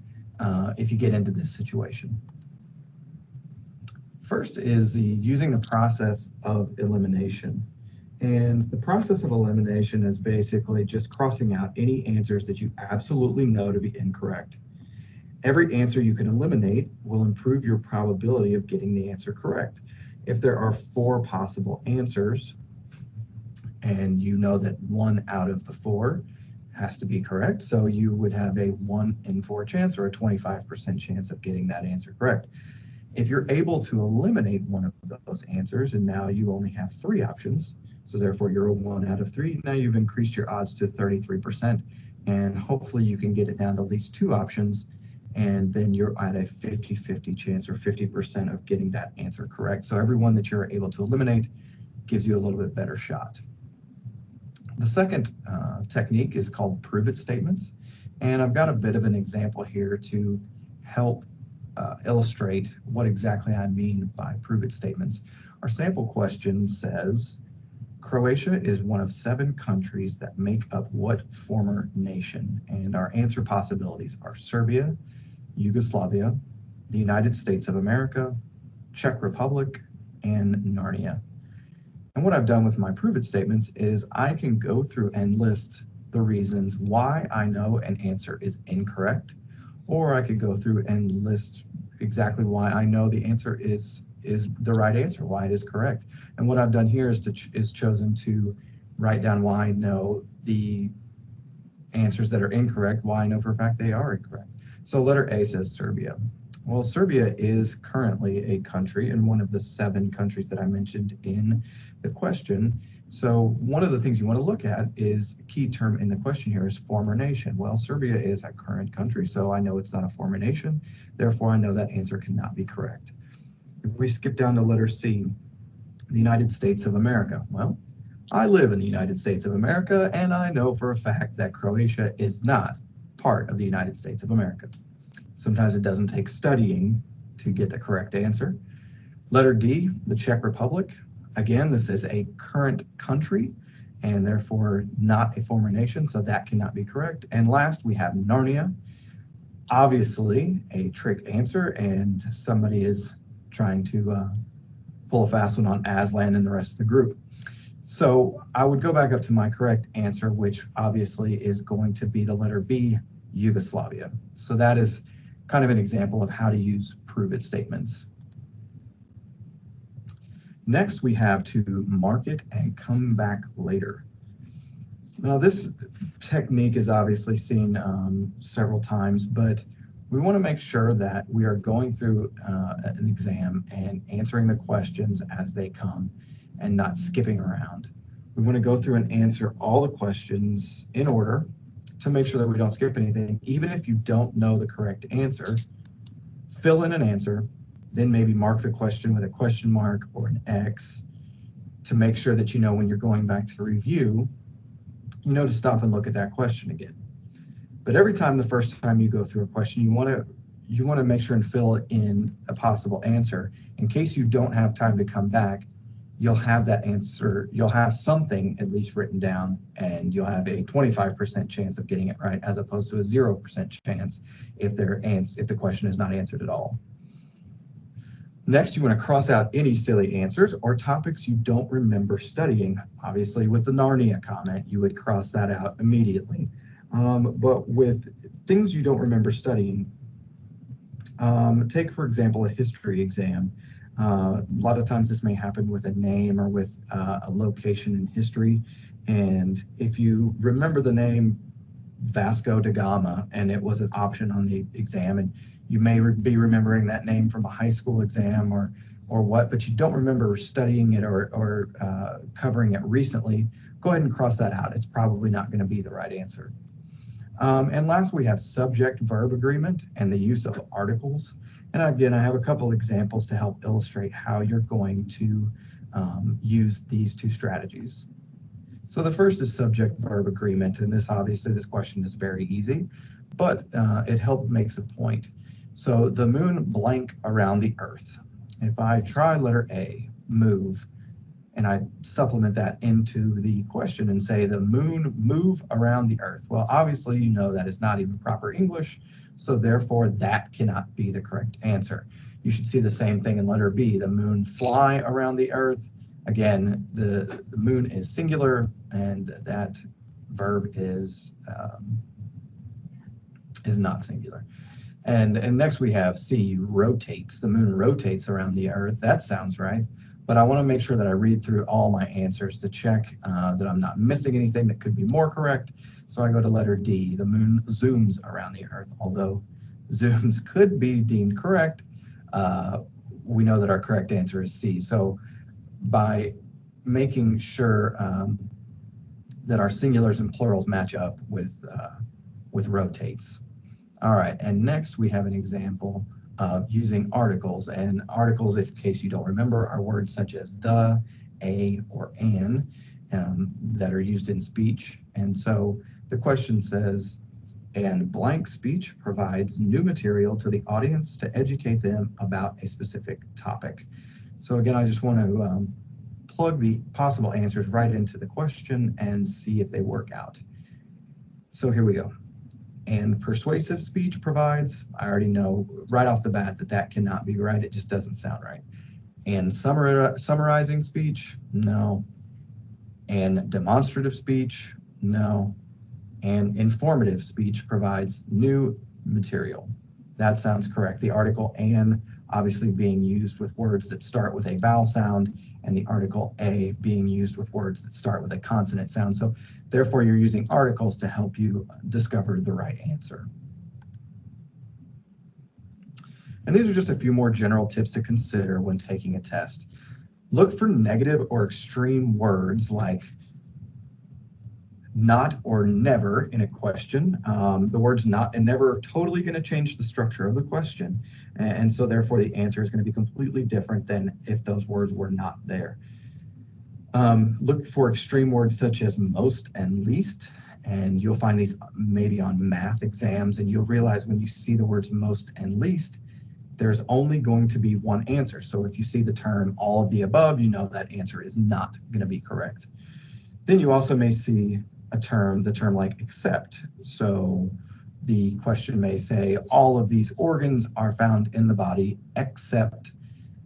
if you get into this situation. First is using the process of elimination. And the process of elimination is basically just crossing out any answers that you absolutely know to be incorrect. Every answer you can eliminate will improve your probability of getting the answer correct. If there are 4 possible answers, and you know that 1 out of the 4 has to be correct, so you would have a 1 in 4 chance, or a 25% chance of getting that answer correct. If you're able to eliminate one of those answers, and now you only have 3 options, so therefore you're a 1 out of 3, now you've increased your odds to 33%, and hopefully you can get it down to at least 2 options, and then you're at a 50-50 chance, or 50% of getting that answer correct. So every one that you're able to eliminate gives you a little bit better shot. The second technique is called prove it statements. And I've got a bit of an example here to help illustrate what exactly I mean by prove it statements. Our sample question says, Croatia is one of 7 countries that make up what former nation? And our answer possibilities are Serbia, Yugoslavia, the United States of America, Czech Republic, and Narnia. And what I've done with my prove it statements is I can go through and list the reasons why I know an answer is incorrect, or I could go through and list exactly why I know the answer is the right answer, why it is correct. And what I've done here is chosen to write down why I know the answers that are incorrect, why I know for a fact they are incorrect. So letter A says Serbia. Well, Serbia is currently a country and one of the 7 countries that I mentioned in the question. So one of the things you want to look at is a key term in the question here is former nation. Well, Serbia is a current country, so I know it's not a former nation. Therefore, I know that answer cannot be correct. If we skip down to letter C, the United States of America. Well, I live in the United States of America, and I know for a fact that Croatia is not part of the United States of America. Sometimes it doesn't take studying to get the correct answer. Letter D, the Czech Republic. Again, this is a current country and therefore not a former nation, so that cannot be correct. And last, we have Narnia. Obviously, a trick answer, and somebody is trying to pull a fast one on Aslan and the rest of the group. So I would go back up to my correct answer, which obviously is going to be the letter B, Yugoslavia. So that is kind of an example of how to use prove it statements. Next, we have to mark it and come back later. Now, this technique is obviously seen several times, but We want to make sure that we are going through an exam and answering the questions as they come and not skipping around. We want to go through and answer all the questions in order to make sure that we don't skip anything. Even if you don't know the correct answer, fill in an answer, then maybe mark the question with a question mark or an X to make sure that you know when you're going back to review, you know to stop and look at that question again. But every time, the first time you go through a question, you want to make sure and fill in a possible answer. In case you don't have time to come back, you'll have that answer, you'll have something at least written down, and you'll have a 25% chance of getting it right, as opposed to a 0% chance if the question is not answered at all. Next, you want to cross out any silly answers or topics you don't remember studying. Obviously, with the Narnia comment, you would cross that out immediately. But with things you don't remember studying, take, for example, a history exam. A lot of times this may happen with a name or with a location in history. And if you remember the name Vasco da Gama and it was an option on the exam, and you may be remembering that name from a high school exam or what, but you don't remember studying it or covering it recently, go ahead and cross that out. It's probably not going to be the right answer. And last, we have subject-verb agreement and the use of articles. And again, I have a couple examples to help illustrate how you're going to use these two strategies. So the first is subject-verb agreement, and this question is very easy, but it makes a point. So the moon blank around the earth. If I try letter A, move, and I supplement that into the question and say the moon move around the earth. Well, obviously, you know that is not even proper English, so therefore that cannot be the correct answer. You should see the same thing in letter B, the moon fly around the earth. Again, the moon is singular, and that verb is not singular. And next we have C, rotates. The moon rotates around the earth. That sounds right. But I want to make sure that I read through all my answers to check that I'm not missing anything that could be more correct. So I go to letter D, the moon zooms around the earth. Although zooms could be deemed correct, we know that our correct answer is C. So by making sure that our singulars and plurals match up with rotates. All right, and next we have an example of using articles. And articles, in case you don't remember, are words such as the, a, or an that are used in speech. And so the question says, and blank speech provides new material to the audience to educate them about a specific topic. So again, I just want to plug the possible answers right into the question and see if they work out. So here we go. And persuasive speech provides, I already know right off the bat that cannot be right. It just doesn't sound right. And summarizing speech, no. And demonstrative speech, no. And informative speech provides new material. That sounds correct. The article "and" obviously being used with words that start with a vowel sound, and the article "a" being used with words that start with a consonant sound. So therefore, you're using articles to help you discover the right answer. And these are just a few more general tips to consider when taking a test. Look for negative or extreme words like not or never in a question. The words not and never are totally going to change the structure of the question. And so therefore the answer is going to be completely different than if those words were not there. Look for extreme words such as most and least, and you'll find these maybe on math exams, and you'll realize when you see the words most and least, there's only going to be one answer. So if you see the term all of the above, you know that answer is not going to be correct. Then you also may see the term like except. So the question may say all of these organs are found in the body except,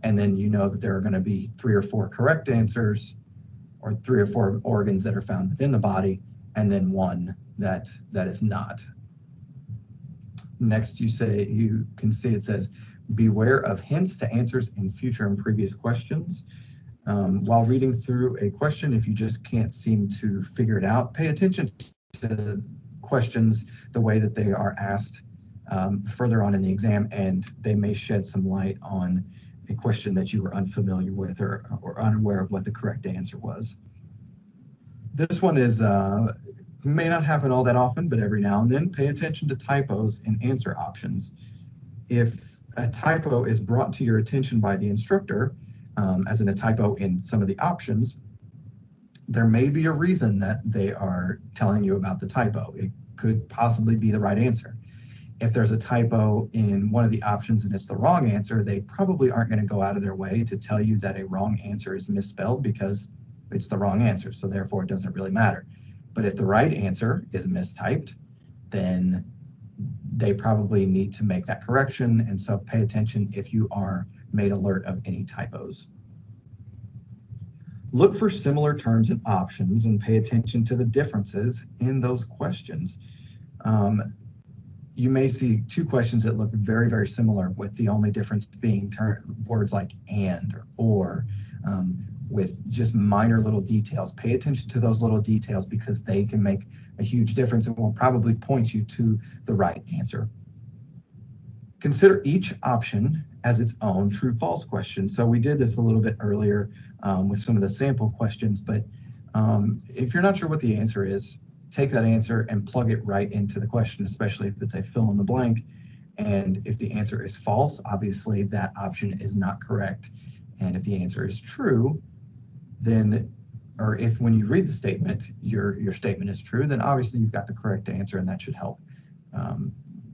and then you know that there are going to be 3 or 4 correct answers, or 3 or 4 organs that are found within the body, and then one that is not. Next, you can see it says, beware of hints to answers in future and previous questions. While reading through a question, if you just can't seem to figure it out, pay attention to questions, the way that they are asked, further on in the exam, and they may shed some light on a question that you were unfamiliar with or unaware of what the correct answer was. This one is may not happen all that often, but every now and then, pay attention to typos in answer options. If a typo is brought to your attention by the instructor, as in a typo in some of the options, there may be a reason that they are telling you about the typo. It could possibly be the right answer. If there's a typo in one of the options and it's the wrong answer, they probably aren't going to go out of their way to tell you that a wrong answer is misspelled because it's the wrong answer, so therefore it doesn't really matter. But if the right answer is mistyped, then they probably need to make that correction, and so pay attention if you are made alert of any typos. Look for similar terms and options and pay attention to the differences in those questions. You may see two questions that look very, very similar, with the only difference being words like and or with just minor little details. Pay attention to those little details because they can make a huge difference and will probably point you to the right answer. Consider each option as its own true-false question. So we did this a little bit earlier with some of the sample questions, but if you're not sure what the answer is, take that answer and plug it right into the question, especially if it's a fill in the blank. And if the answer is false, obviously that option is not correct. And if the answer is true, then, or if when you read the statement, your statement is true, then obviously you've got the correct answer, and that should help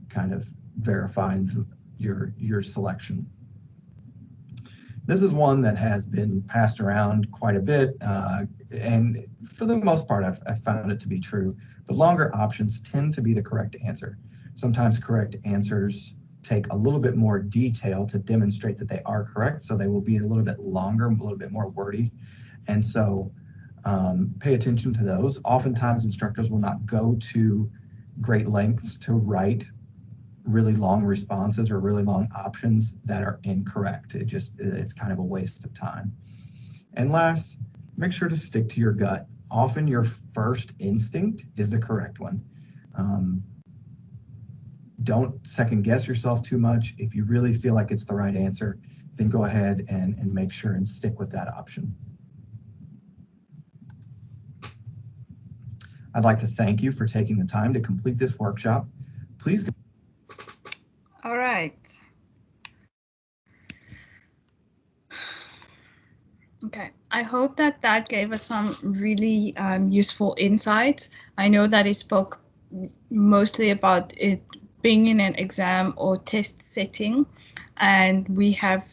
kind of verify your selection. This is one that has been passed around quite a bit, and for the most part, I've found it to be true, but longer options tend to be the correct answer. Sometimes correct answers take a little bit more detail to demonstrate that they are correct, so they will be a little bit longer, a little bit more wordy, and so pay attention to those. Oftentimes, instructors will not go to great lengths to write really long responses or really long options that are incorrect. It's kind of a waste of time. And last, make sure to stick to your gut. Often your first instinct is the correct one. Don't second guess yourself too much. If you really feel like it's the right answer, then go ahead and make sure and stick with that option. I'd like to thank you for taking the time to complete this workshop. Please go. All right. Okay, I hope that gave us some really useful insights. I know that he spoke mostly about it being in an exam or test setting, and we have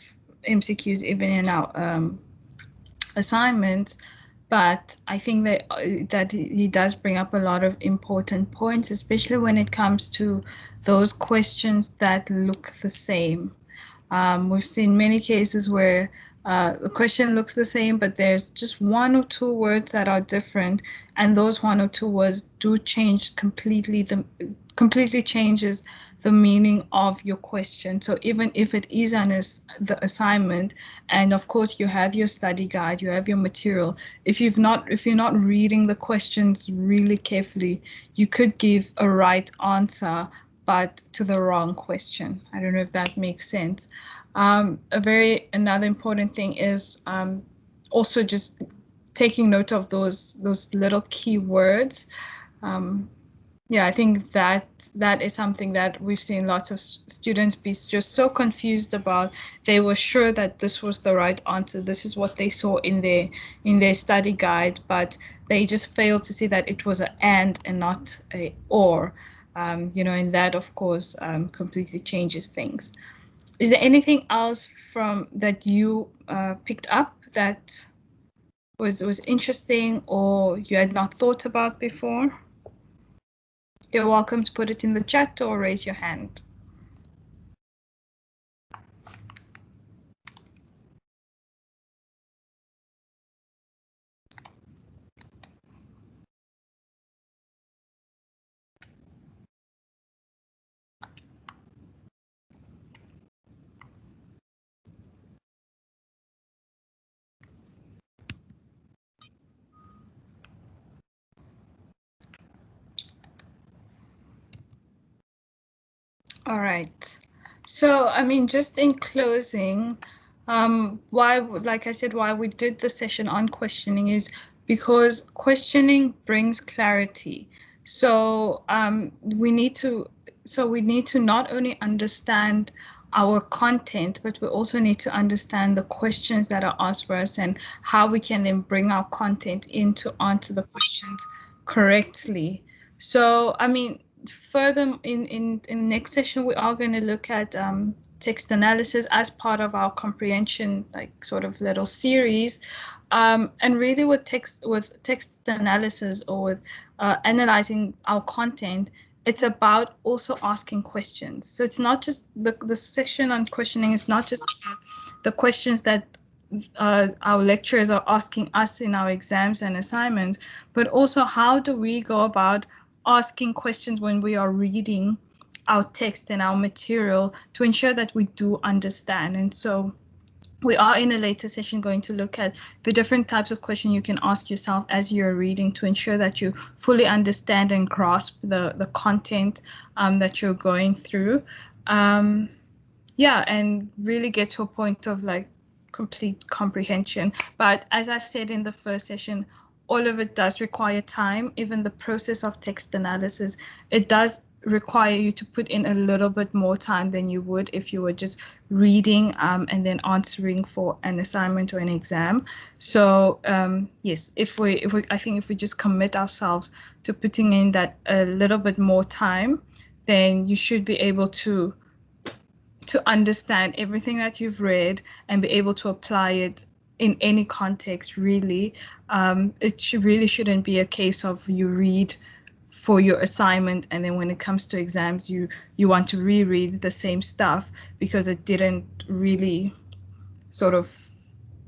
MCQs even in our assignments. But I think that he does bring up a lot of important points, especially when it comes to those questions that look the same. We've seen many cases where the question looks the same, but there's just one or two words that are different, and those one or two words do change completely changes the meaning of your question. So even if it is the assignment, and of course you have your study guide, you have your material, if you're not reading the questions really carefully, you could give a right answer but to the wrong question. I don't know if that makes sense. Another important thing is also just taking note of those little key words. Yeah, I think that is something that we've seen lots of students be just so confused about. They were sure that this was the right answer. This is what they saw in their study guide, but they just failed to see that it was an and not a or. And that, of course, completely changes things. Is there anything else that you picked up that was interesting or you had not thought about before? You're welcome to put it in the chat or raise your hand. All right. So, I mean, just in closing, why, like I said, why we did the session on questioning is because questioning brings clarity. So, we need to not only understand our content, but we also need to understand the questions that are asked for us and how we can then bring our content in to answer the questions correctly. So, I mean, further in the next session, we are going to look at text analysis as part of our comprehension, like sort of little series. And really with text analysis or with analyzing our content, it's about also asking questions. So it's not just the section on questioning is not just about the questions that our lecturers are asking us in our exams and assignments, but also how do we go about asking questions when we are reading our text and our material to ensure that we do understand. And so we are in a later session going to look at the different types of questions you can ask yourself as you're reading to ensure that you fully understand and grasp the content that you're going through. Yeah, and really get to a point of like complete comprehension. But as I said in the first session, all of it does require time. Even the process of text analysis, it does require you to put in a little bit more time than you would if you were just reading and then answering for an assignment or an exam. So yes, I think if we just commit ourselves to putting in that a little bit more time, then you should be able to understand everything that you've read and be able to apply it in any context, really. It really shouldn't be a case of you read for your assignment and then when it comes to exams, you want to reread the same stuff because it didn't really sort of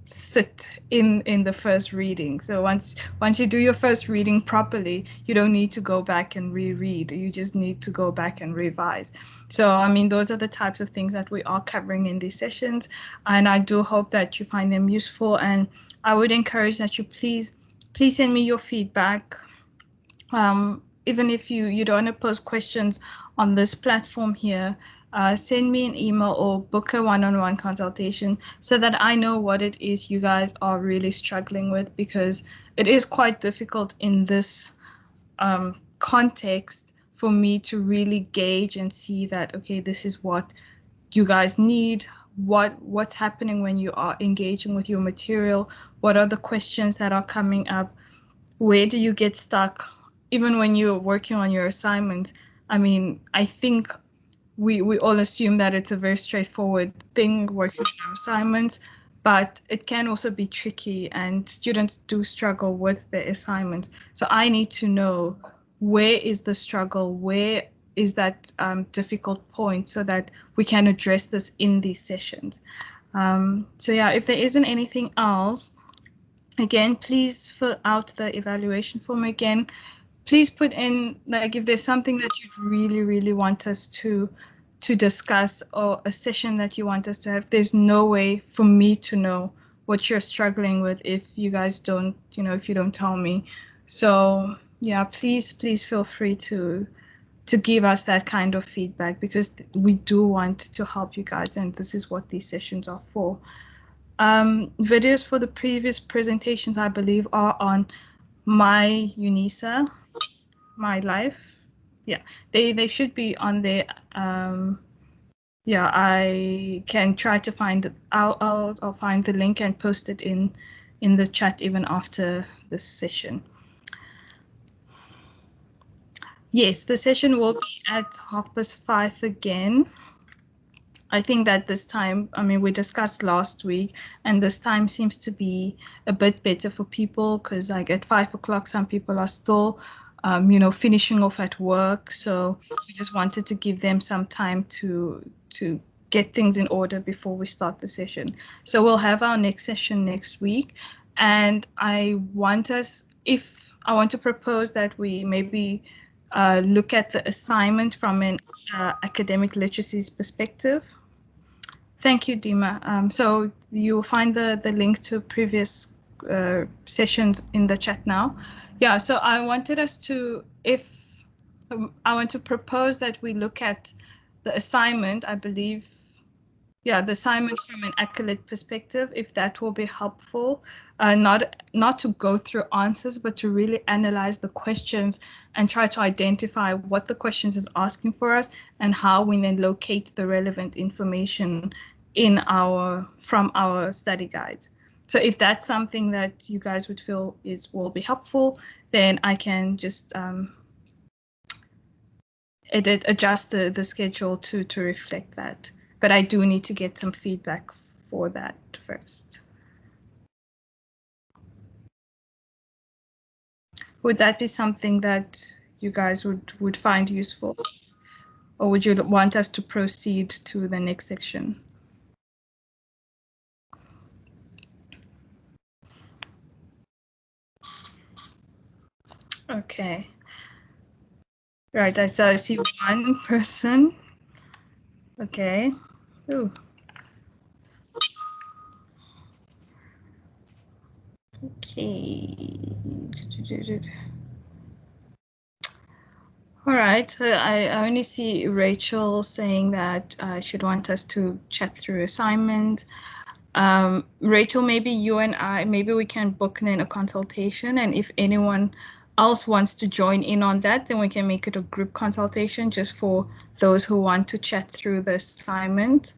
sit in the first reading. So once you do your first reading properly, you don't need to go back and reread. You just need to go back and revise. So I mean, those are the types of things that we are covering in these sessions, and I do hope that you find them useful. And I would encourage that you please send me your feedback. Even if you don't want to post questions on this platform here, send me an email or book a one-on-one consultation so that I know what it is you guys are really struggling with, because it is quite difficult in this context for me to really gauge and see that, okay, this is what you guys need, what's happening when you are engaging with your material, what are the questions that are coming up, where do you get stuck, even when you're working on your assignment. I mean, I think we all assume that it's a very straightforward thing working on our assignments, but it can also be tricky and students do struggle with their assignments. So I need to know where is the struggle, where is that difficult point so that we can address this in these sessions. So yeah, if there isn't anything else, again, please fill out the evaluation form again. Please put in, like, if there's something that you'd really want us to discuss or a session that you want us to have. There's no way for me to know what you're struggling with if you guys don't, if you don't tell me. So yeah, please feel free to give us that kind of feedback, because we do want to help you guys, and this is what these sessions are for. Videos for the previous presentations, I believe, are on my Unisa, my life. Yeah, they should be on there. Yeah, I can try to find it. I'll find the link and post it in the chat even after this session. Yes, the session will be at 5:30 again. I think that this time, I mean, we discussed last week, and this time seems to be a bit better for people, because like at 5 o'clock, some people are still, finishing off at work. So we just wanted to give them some time to get things in order before we start the session. So we'll have our next session next week, and I want to propose that we maybe look at the assignment from an academic literacy perspective. Thank you, Dima. So you'll find the link to previous sessions in the chat now. Yeah, so I wanted us to, I want to propose that we look at the assignment, I believe, yeah, the assignment from an accolade perspective, if that will be helpful, not to go through answers, but to really analyze the questions and try to identify what the questions is asking for us and how we then locate the relevant information from our study guides. So if that's something that you guys would feel will be helpful, then I can just adjust the schedule to reflect that. But I do need to get some feedback for that first. Would that be something that you guys would find useful? Or would you want us to proceed to the next section? Okay. Right, so I see one person. Okay. Ooh. Okay. All right, so I only see Rachel saying that she'd want us to chat through assignment. Rachel, maybe you and I, maybe we can book then a consultation, and if anyone else wants to join in on that, then we can make it a group consultation just for those who want to chat through the assignment.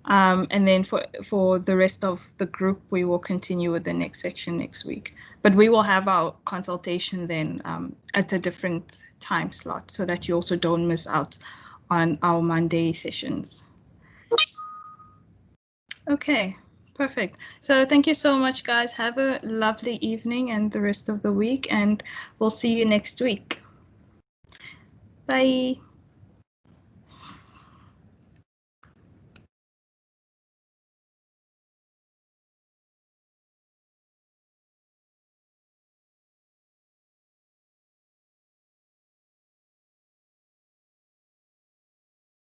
And then for the rest of the group, we will continue with the next section next week. But we will have our consultation then at a different time slot so that you also don't miss out on our Monday sessions. Okay, perfect. So thank you so much, guys. Have a lovely evening and the rest of the week, and we'll see you next week. Bye.